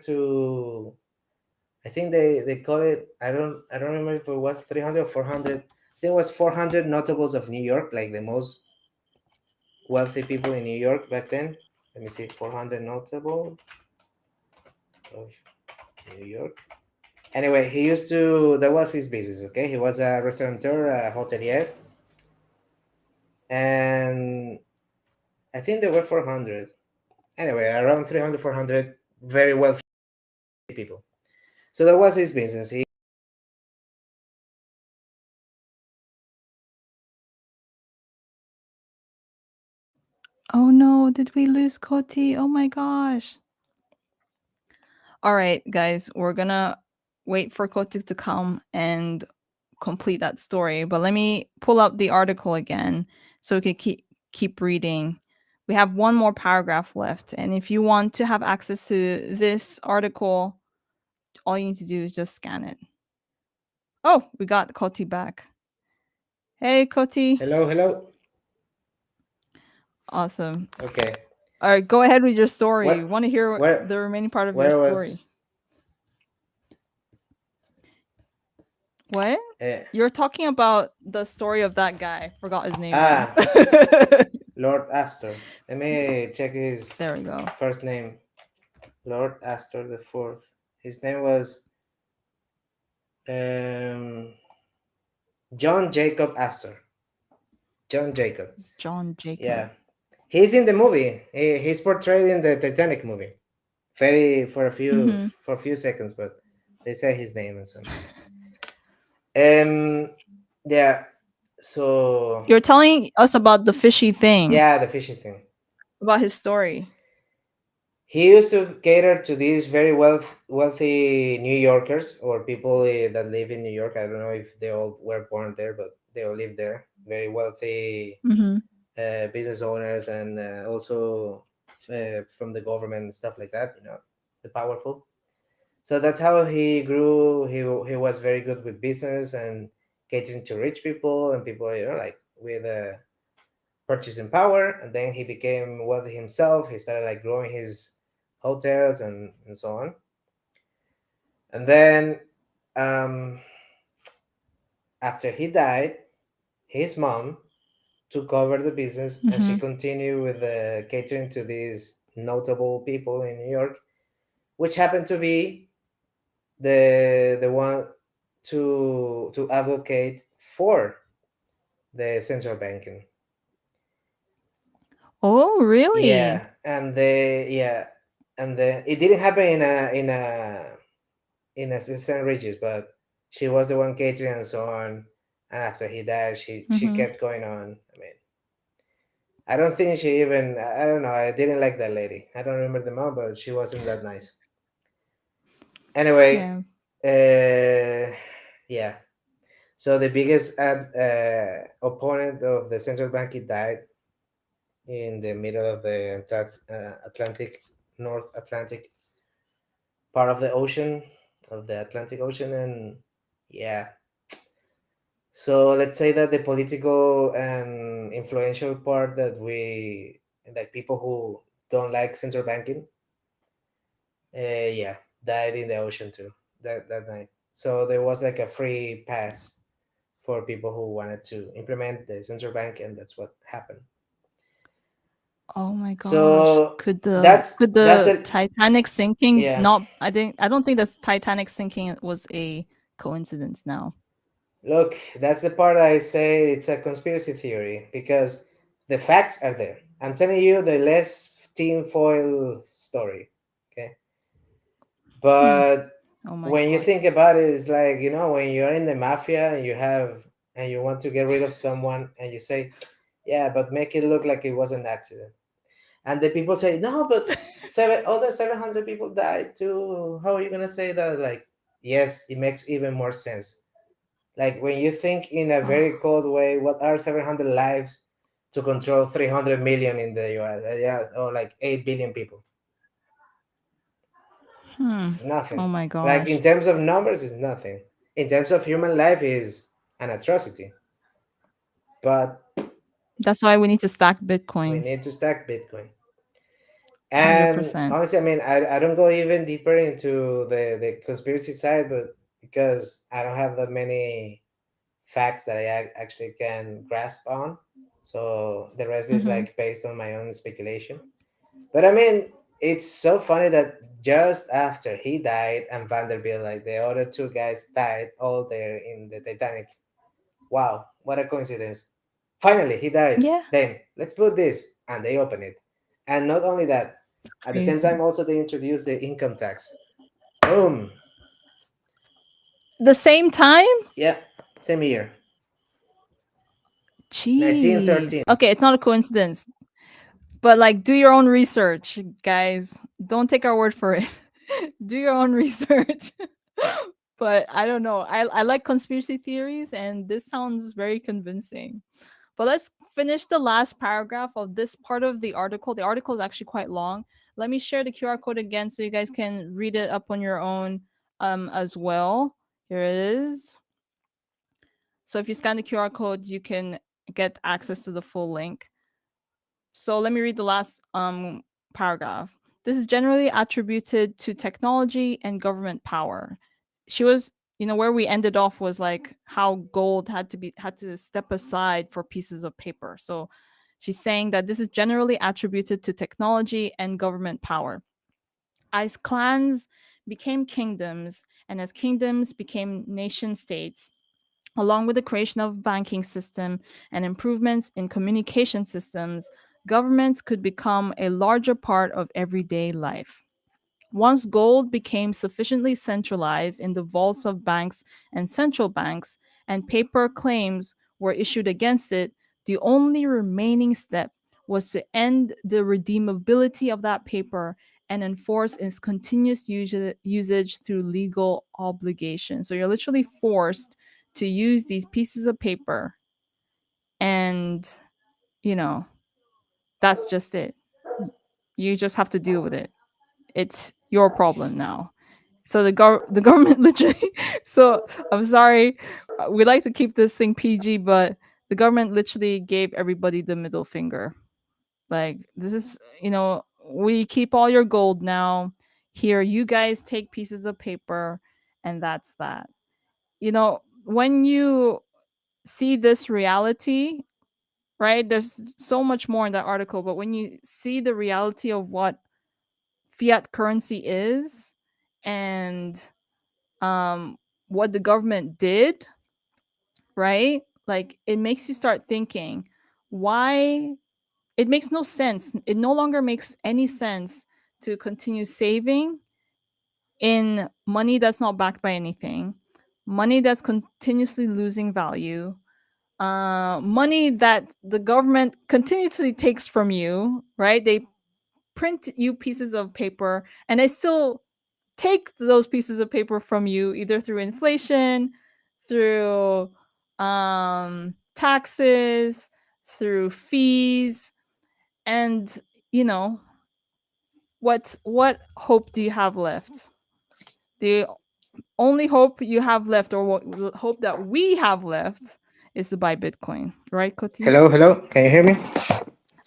to. I think they call it. I don't remember if it was 300 or 400. I think it was 400 notables of New York, like the most wealthy people in New York back then. Let me see, 400 notable of New York. Anyway, he used to. That was his business. Okay, he was a restaurateur, a hotelier, and I think there were 400. Anyway, around 300, 400 very wealthy people. So that was his business. He Oh no, did we lose Koty? Oh my gosh. All right, guys, we're gonna wait for Koty to come and complete that story. But let me pull up the article again so we can keep reading. We have one more paragraph left, and if you want to have access to this article, all you need to do is just scan it. Oh, we got Koty back. Hey, Koty. hello, hello. Awesome. Okay, All right, go ahead with your story. where, Want to hear where, the remaining part of your where was? story? What? Uh, You're talking about the story of that guy. Forgot his name though. ah, Lord Astor. Let me check his There we go. first name. Lord Astor the Fourth. His name was um, John Jacob Astor. John Jacob. John Jacob. Yeah, he's in the movie. He's portrayed in the Titanic movie. Very Mm-hmm. for a few seconds, but they say his name and so on. Um, yeah. So You're telling us about the fishy thing, yeah, the fishing thing. about his story. He used to cater to these very wealthy New Yorkers or people that live in New York. I don't know if they all were born there, but they all live there. Very wealthy Mm-hmm. business owners and also from the government and stuff like that. The powerful. So that's how he grew. He was very good with business and catering to rich people and people like with purchasing power. And then he became wealthy himself. He started like growing his hotels and so on. And then um, after he died, his mom took over the business and she Mm-hmm. continued with catering to these notable people in New York, which happened to be the one to advocate for the central banking. Oh, really? Yeah, and the yeah, and the it didn't happen in a St. Regis, but she was the one catering and so on. And after he died, she Mm-hmm. kept going on. I mean, I don't think she even I don't know. I didn't like that lady. I don't remember the mom, but she wasn't that nice. Anyway, Yeah. yeah. So the biggest opponent of the central bank, he died in the middle of the Atlantic, North Atlantic part of the ocean, of the Atlantic Ocean, and yeah. So let's say that the political and influential part that we like people who don't like central banking, yeah, died in the ocean too that night. So there was like a free pass for people who wanted to implement the central bank, and that's what happened. Oh my gosh. So Could the that's could that's the it. Titanic sinking Yeah. not I don't think the Titanic sinking was a coincidence now. Look, that's the part I say it's a conspiracy theory because the facts are there. I'm telling you the less tinfoil story. Okay. Hmm. But Oh my when you god. think about it, it's like, when you're in the mafia and you want to get rid of someone and you say, yeah, but make it look like it was an accident. And the people say, no, but other 700 people died too. How are you going to say that? Like, yes, it makes even more sense. Like when you think in a Oh, very cold way, what are 700 lives to control 300 million in the US? Yeah, or like 8 billion people. hmm. It's nothing. Oh my Like in gosh. terms of numbers, it's nothing. In terms of human life, is an atrocity. But That's why we need to stack we Bitcoin. need to stack Bitcoin. And 100%. honestly, I mean, I don't go even deeper into the conspiracy side, but because I don't have that many facts that I actually can grasp on. So the rest is Mhm. like based on my own speculation. But I mean, it's so funny that just after he died and Vanderbilt, like the other two guys died all there in the Titanic. Wow, what a coincidence. Finally, he died. Yeah, Then let's put this. And they open it. And not only that, at the same time, crazy. also they introduced the income tax. Boom. The same time? Yeah, same year. Jeez. 1913. Okay, it's not a coincidence. But like do your own research, guys. Don't take our word for it. Do your own research. But I don't know. I like conspiracy theories and this sounds very convincing. But let's finish the last paragraph of this part of the article. The article is actually quite long. Let me share the QR code again so you guys can read it up on your own as well. Here it is. So if you scan the QR code, you can get access to the full link. So let me read the last paragraph. This is generally attributed to technology and government power. She was, where we ended off was like how gold had to step aside for pieces of paper. So she's saying that this is generally attributed to technology and government power. As clans became kingdoms and as kingdoms became nation states, along with the creation of banking system and improvements in communication systems, governments could become a larger part of everyday life. Once gold became sufficiently centralized in the vaults of banks and central banks, and paper claims were issued against it, the only remaining step was to end the redeemability of that paper and enforce its continuous usage through legal obligation. So you're literally forced to use these pieces of paper, and, you know, that's just it. You just have to deal with it. It's your problem now. So the government literally. So I'm sorry, we like to keep this thing PG, but the government literally gave everybody the middle finger. Like this is, we keep all your gold now. Here, you guys take pieces of paper, and that's that. When you see this reality, right? There's so much more in that article, but when you see the reality of what fiat currency is and um what the government did, right? Like it makes you start thinking why it makes no sense. It no longer makes any sense to continue saving in money that's not backed by anything, money that's continuously losing value, money that the government continuously takes from you, right? They print you pieces of paper and they still take those pieces of paper from you either through inflation, through taxes, through fees, and you know what hope do you have left? The only hope you have left, or what the hope that we have left, is to buy Bitcoin, right, Koty? Hello, hello. Can you hear me?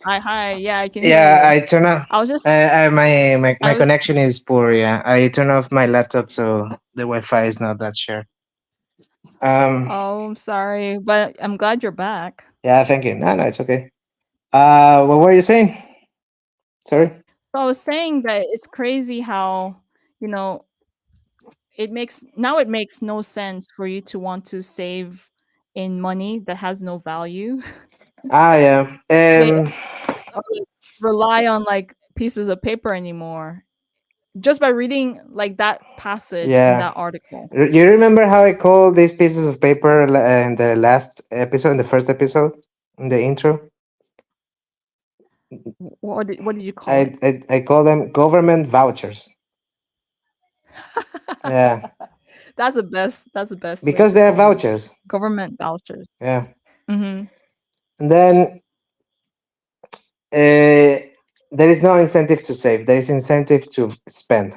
Hi, yeah, I can hear Yeah, you. I turn off. I was just, My I was, connection is poor. Yeah, I turn off my laptop so the Wi-Fi is not that sure. Um, oh, I'm sorry, but I'm glad you're back. yeah, thank you. No, no, it's okay. What were you saying? Sorry. So I was saying that it's crazy how, you know, it makes no sense for you to want to save in money that has no value. Ah, yeah. They don't rely on like pieces of paper anymore just by reading like that passage in Yeah. that article. You remember how I called these pieces of paper in the last episode, in the first episode, in the intro? What did you call it? I call them government vouchers. Yeah, That's the best way because to they're call them. vouchers. Government vouchers. Yeah, Mhm. and then there is no incentive to save. There is incentive to spend,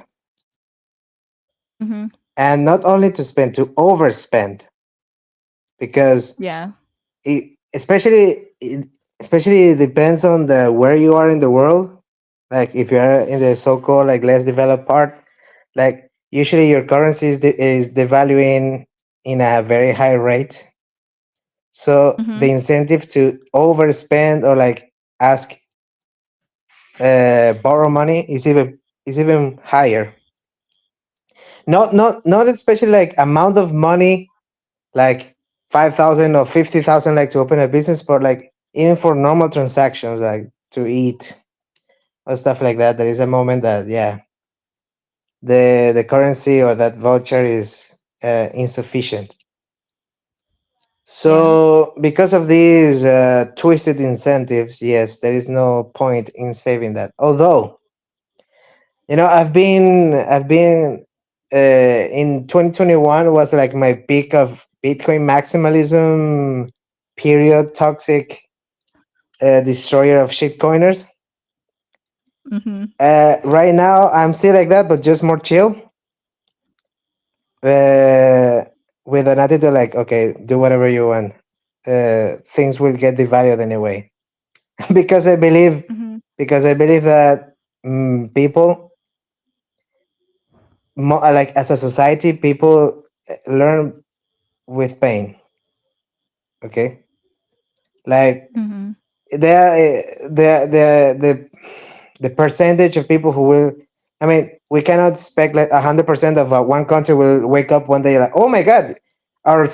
Mhm. and not only to spend, to overspend, because Yeah. especially it depends on the where you are in the world. Like if you are in the so-called like less developed part, like usually your currency is devaluing in a very high rate. So the Mhm. incentive to overspend or like ask borrow money is even higher. Not especially like amount of money like 5,000 or 50,000 like to open a business, but like even for normal transactions like to eat or stuff like that, there is a moment that yeah, the currency or that voucher is insufficient. Yeah. So because of these twisted incentives, yes, there is no point in saving that. Although I've been in 2021 was like my peak of Bitcoin maximalism period, toxic destroyer of shitcoiners. Mhm. Right now I'm still like that, but just more chill. Uh, with an attitude like, okay, do whatever you want. Things will get devalued anyway, because I believe Mhm. because I believe that people, like as a society, people learn with pain. Okay, like Mhm. there the percentage of people who will, I mean, we cannot expect like 100% of one country will wake up one day like, oh my god, our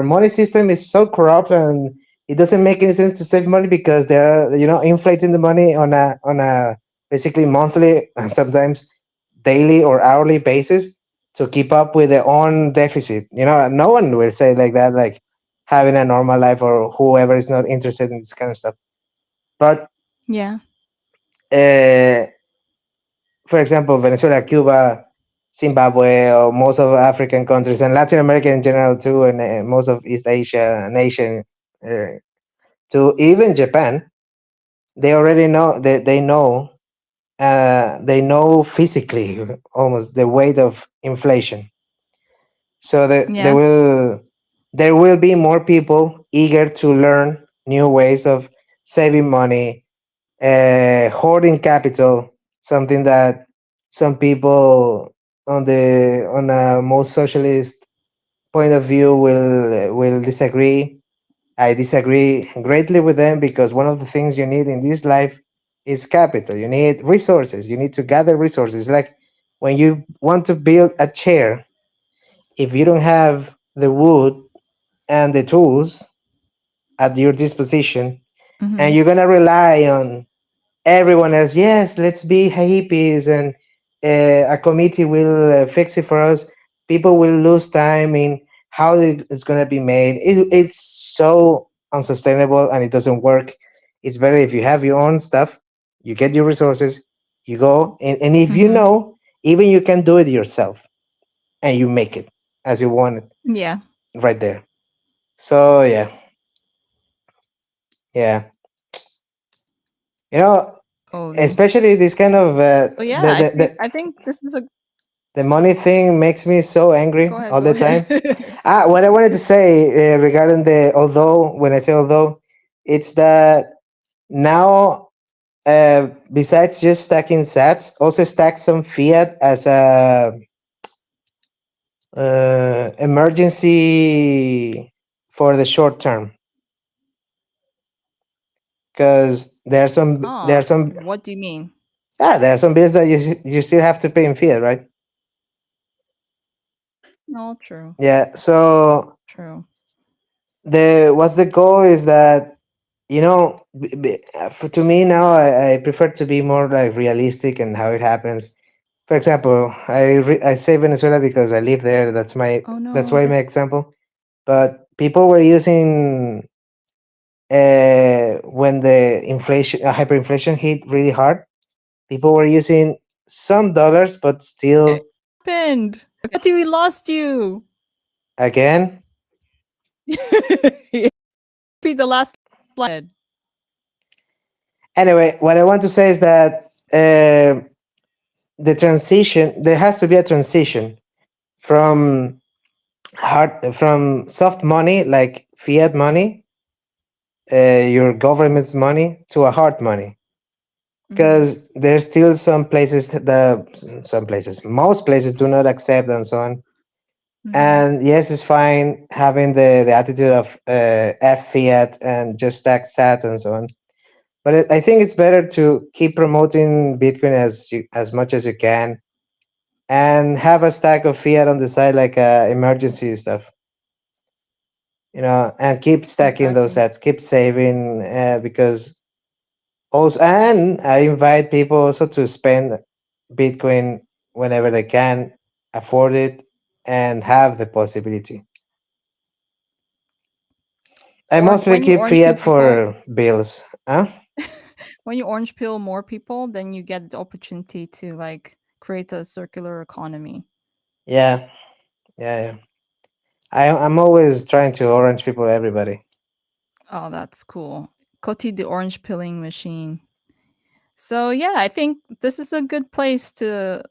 money system is so corrupt and it doesn't make any sense to save money because they're inflating the money on a basically monthly and sometimes daily or hourly basis to keep up with their own deficit. No one will say like that, like having a normal life or whoever is not interested in this kind of stuff. But Yeah. uh, for example, Venezuela, Cuba, Zimbabwe, or most of African countries and Latin America in general too, and most of East Asia and Asian, to even Japan, they already know they know physically almost the weight of inflation. So Yeah. there will be more people eager to learn new ways of saving money, hoarding capital, something that some people on a most socialist point of view will disagree. I disagree greatly with them because one of the things you need in this life is capital. You need resources. You need to gather resources. Like when you want to build a chair, if you don't have the wood and the tools at your disposition, and Mhm. you're gonna rely on everyone else, yes, let's be hippies and a committee will fix it for us, people will lose time in how it's going to be made. It's so unsustainable and it doesn't work. It's better if you have your own stuff, you get your resources, you go, and if you Mhm. know, even you can do it yourself and you make it as you want it Yeah. right there. So yeah, yeah, you know Totally. especially this kind of So yeah, I think this is a the money thing makes me so angry go ahead, all go the time. ahead. What I wanted to say regarding the although, when I say although, it's that now, besides just stacking sats, also stack some fiat as a emergency for the short term. because there are some What do you mean? there are some bills that you still have to pay in fiat, right? No, true, Yeah. So true. the what's the goal is that, to me now, I prefer to be more like realistic and how it happens. For example, I say Venezuela because I live there. Oh That's no, why my example. But people were using, when the hyperinflation hit really hard. People were using some dollars, but it still, happened. Koty, we lost you. again. Repeat the last line. Anyway, what I want to say is that, the transition, there has to be a transition from from soft money like fiat money, your government's money, to a hard money, Mhm, because there's still some places, most places do not accept, and so on. mhm. And yes, it's fine having the attitude of, f fiat and just tax sats and so on. But I think it's better to keep promoting Bitcoin as much as you can, and have a stack of fiat on the side, like, emergency stuff, and keep stacking those Exactly. sets, keep saving, because also, and I invite people also to spend Bitcoin whenever they can afford it and have the possibility. I Or mostly when you keep orange peel fiat people, for bills. Huh? when you orange peel more people, then you get the opportunity to like create a circular economy. Yeah, yeah, yeah. I'm always trying to orange people, everybody. Oh, that's cool. Koty the orange peeling machine. So yeah, I think this is a good place to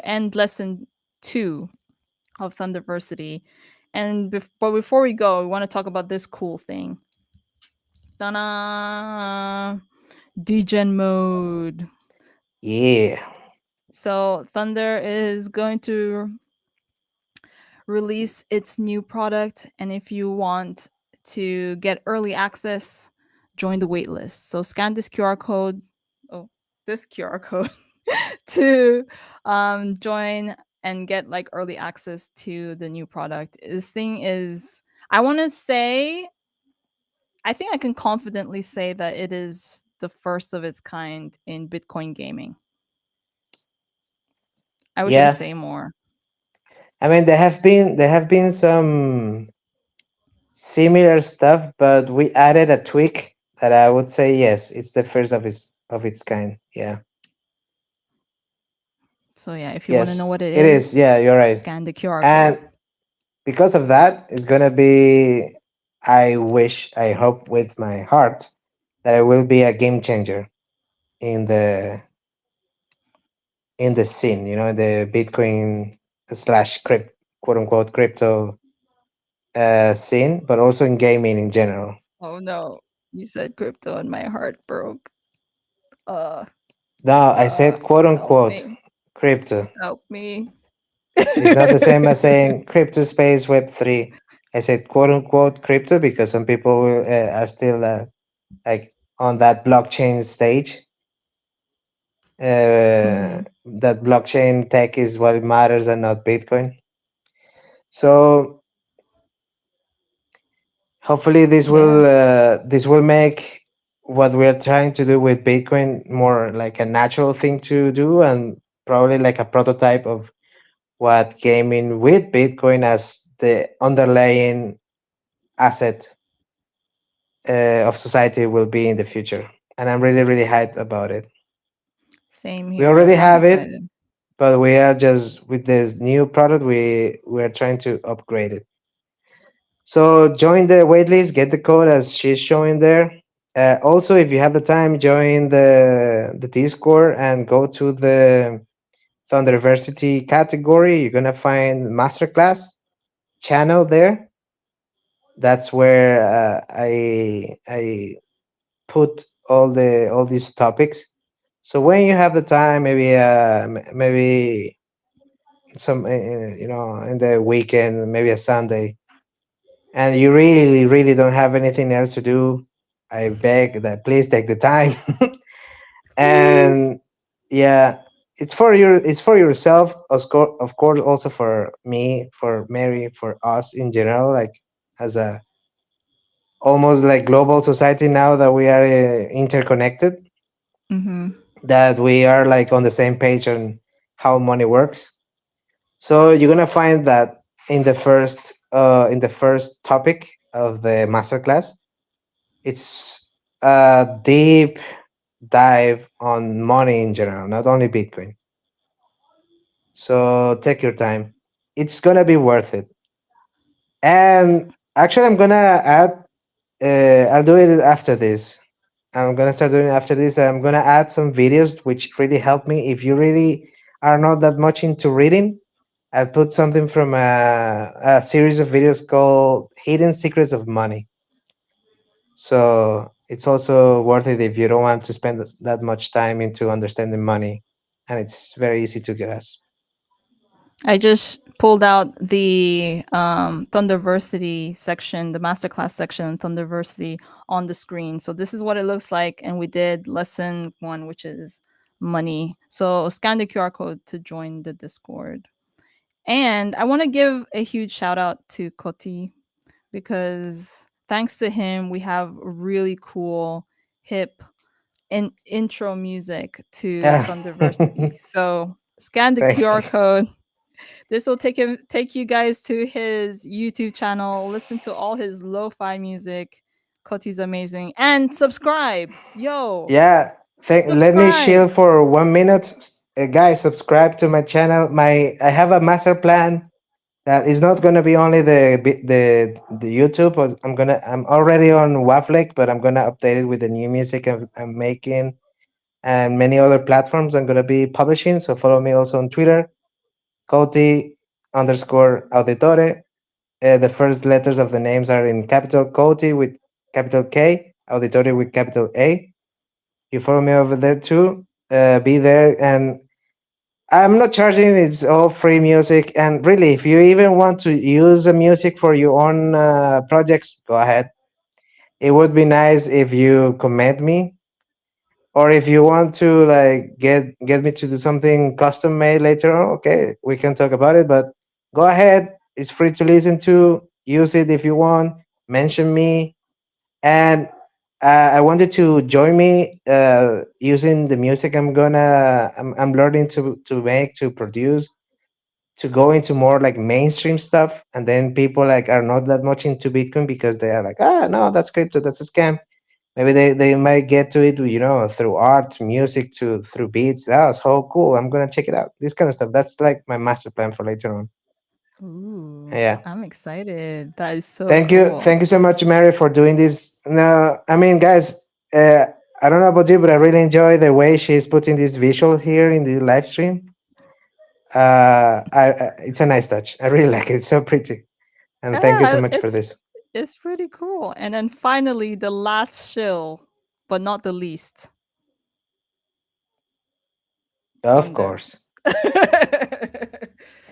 end lesson 2 of THNDRversity. And but before we go, we want to talk about this cool thing. Ta-da! Degen mode. Yeah, So Thunder is going to release its new product, and if you want to get early access, join the waitlist. So scan this QR code. Oh, this QR code to join and get like early access to the new product. This thing is, I want to say, I think I can confidently say that it is the first of its kind in Bitcoin gaming. I wouldn't yeah. say more. I mean, there have been some similar stuff, but we added a tweak that I would say, yes, it's the first of its kind. Yeah. So yeah, if you want to know Yes, what it it is. is, Yeah, you're right. scan the QR code. And because of that, it's gonna be. I hope with my heart that it will be a game changer in the scene. The Bitcoin slash crypt, quote unquote, crypto, scene, but also in gaming in general. Oh no, you said crypto and my heart broke. Uh, No, I said quote help unquote me, crypto. help me. It's not the same as saying crypto space Web3. I said quote unquote crypto because some people are still, like, on that blockchain stage. Mhm. That blockchain tech is what matters and not Bitcoin. So hopefully Yeah, this will make what we are trying to do with Bitcoin more like a natural thing to do, and probably like a prototype of what gaming with Bitcoin as the underlying asset, of society will be in the future. And I'm really, really hyped about it. same We here. already I'm have it, excited. but we are just with this new product. We are trying to upgrade it. So join the waitlist, get the code as she's showing there. Also, if you have the time, join the Discord and go to the THNDRversity category. You're gonna find masterclass channel there. That's where, I put all these topics. So when you have the time, maybe, maybe some, in the weekend, maybe a Sunday, and you really, really don't have anything else to do, I beg that please take the time. Please. And yeah, it's for yourself, of course, also for me, for Mary, for us in general, like as a almost like global society now that we are interconnected, Mhm. that we are like on the same page on how money works. So you're gonna find that in the first topic of the masterclass, it's a deep dive on money in general, not only Bitcoin. So take your time. It's gonna be worth it. And actually, I'm gonna add. I'll do it after this. I'm gonna start doing it after this. I'm gonna add some videos which really help me. If you really are not that much into reading, I'll put something from a series of videos called "Hidden Secrets of Money." So it's also worth it if you don't want to spend that much time into understanding money, and it's very easy to grasp. I just pulled out the THNDRversity section, the masterclass section in THNDRversity on the screen. So this is what it looks like, and we did lesson 1, which is money. So scan the QR code to join the Discord. And I want to give a huge shout out to Koty because thanks to him, we have really cool, hip intro music to Yeah. THNDRversity. So scan the QR Thank- code. This will take you guys to his YouTube channel. Listen to all his lo-fi music. Koti's amazing. And subscribe. Yo, Yeah, let me subscribe. chill for 1 minute. Guys, subscribe to my channel. I have a master plan that is not gonna be only the YouTube. But I'm already on Wavlake, but I'm gonna update it with the new music I'm making and many other platforms I'm gonna be publishing. So follow me also on Twitter, Koty underscore auditore. The first letters of the names are in capital Koty with capital K, auditore with capital A. You follow me over there too. Be there, and I'm not charging. It's all free music, and really, if you even want to use the music for your own projects, go ahead. It would be nice if you comment me, or if you want to like get me to do something custom made later on. Okay, we can talk about it. But go ahead. It's free to listen to. Use it if you want. Mention me, and I wanted to join me using the music I'm learning to make, to produce, to go into more like mainstream stuff, and then people like are not that much into Bitcoin because they are like, ah, no, that's crypto, that's a scam. Maybe they might get to it, through art, music, to through beats. That was so cool. I'm gonna check it out. This kind of stuff. That's like my master plan for later on. Ooh, Yeah. I'm excited. That is so Thank cool. you so much, Mary, for doing this. No, I mean, guys, uh, I don't know about you, but I really enjoy the way she's putting this visual here in the live stream. It's a nice touch. I really like it. It's so pretty. And thank you so Yeah, much for this. it's pretty cool. And then finally, the last shill, but not the least, Of Thunder. course,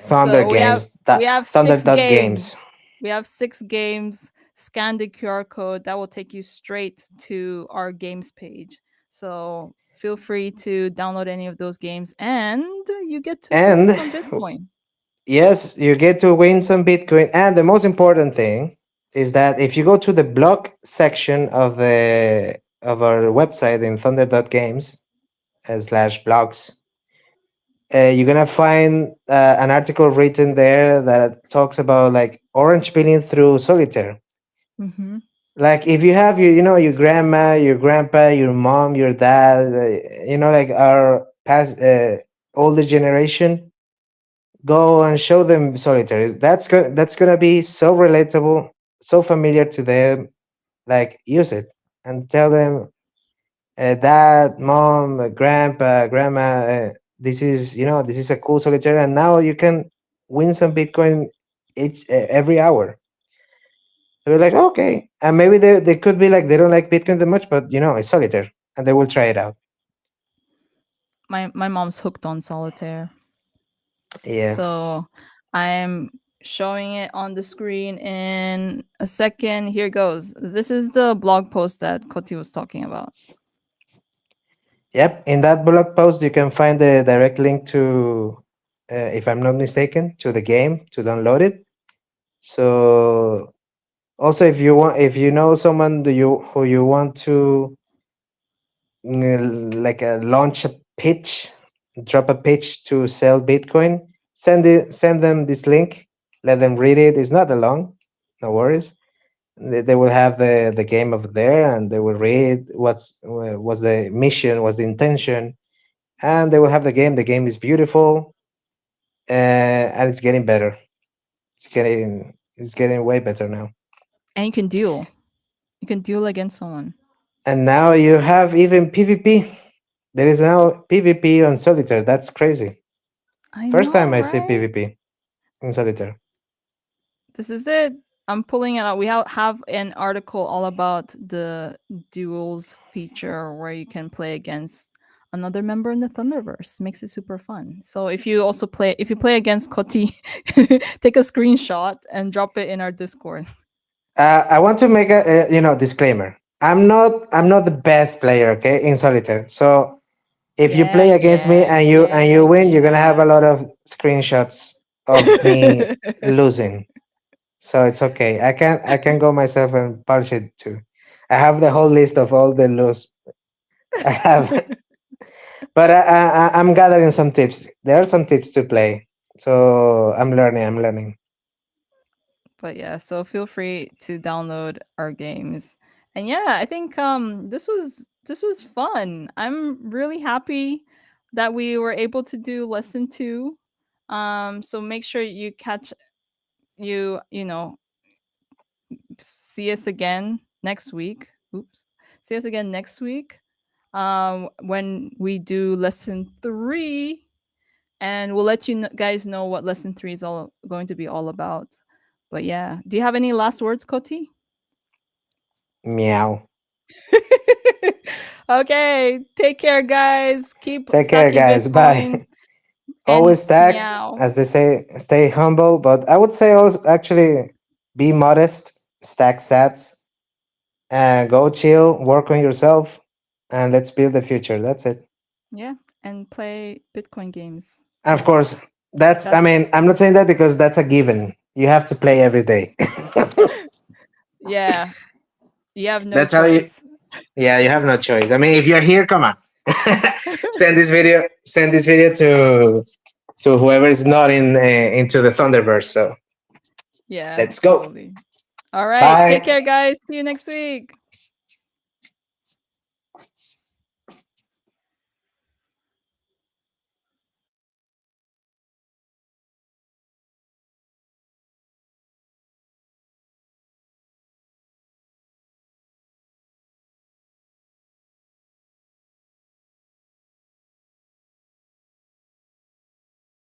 Thunder So Games, we have Thunder 6 dot games, games. We have 6 games. Scan the QR code. That will take you straight to our games page. So feel free to download any of those games and you get to win and some Bitcoin. yes, you get to win some Bitcoin. And the most important thing is that if you go to the blog section of our website in Thunder dot games slash blogs, you're gonna find an article written there that talks about like orange pilling through solitaire. Hmm. Like if you have your grandma, your grandpa, your mom, your dad, like our past older generation, go and show them solitaire. That's gonna be so relatable, so familiar to them. Like use it and tell them, dad, mom, grandpa, grandma, this is a cool solitaire, and now you can win some Bitcoin each every hour. They're like, okay, and maybe they could be like they don't like Bitcoin that much, but it's solitaire, and they will try it out. My mom's hooked on solitaire. Yeah, So I'm showing it on the screen in a second. Here goes. This is the blog post that Koti was talking about. Yep, in that blog post you can find the direct link to, if I'm not mistaken, to the game to download it. So also, if you want, if you know someone who you want to like launch a pitch, drop a pitch to sell Bitcoin, send them this link. Let them read it. It's not that long, no worries. They will have the game over there, and they will read what's the mission, what's the intention, and they will have the game. The game is beautiful, and it's getting better. It's getting way better now. And you can duel. You can duel against someone. And now you have even PvP. There is now PvP on Solitaire. That's crazy. I First time know, I see right? PvP in Solitaire. This is it. I'm pulling it out. We have an article all about the duels feature where you can play against another member in the Thunderverse. Makes it super fun. So if you play against Koty, take a screenshot and drop it in our Discord. I want to make a disclaimer. I'm not the best player, okay, in Solitaire. So if you Yeah, play against me yeah, and you yeah, win, you're gonna have a yeah. lot of screenshots of me losing. So it's okay. I can go myself and polish it too. I have the whole list of all the lose I have, but I'm gathering some tips. There are some tips to play, so I'm learning. I'm learning. But yeah, so feel free to download our games. And yeah, I think this was fun. I'm really happy that we were able to do lesson 2. So make sure you catch you know see us again next week. Oops. See us again next week when we do lesson 3, and we'll let you guys know what lesson 3 is all going to be all about. But yeah, do you have any last words, Koti? Meow. Okay, take care, guys. Keep Take care, stacking guys. Bitcoin Bye. and Always stack, meow. as they say. Stay humble, but I would say also actually be modest. Stack sats. Go chill. Work on yourself, and let's build the future. That's it. Yeah, and play Bitcoin games And of because course, that's. I that's mean, I'm not saying that because that's a given. You have to play every day. yeah. You have no That's how you. choice. Yeah, you have no choice. I mean, if you're here, come on. Send this video to whoever is not into the Thunderverse. So Yeah, let's go. totally. All right, take Bye. care, guys. See you next week.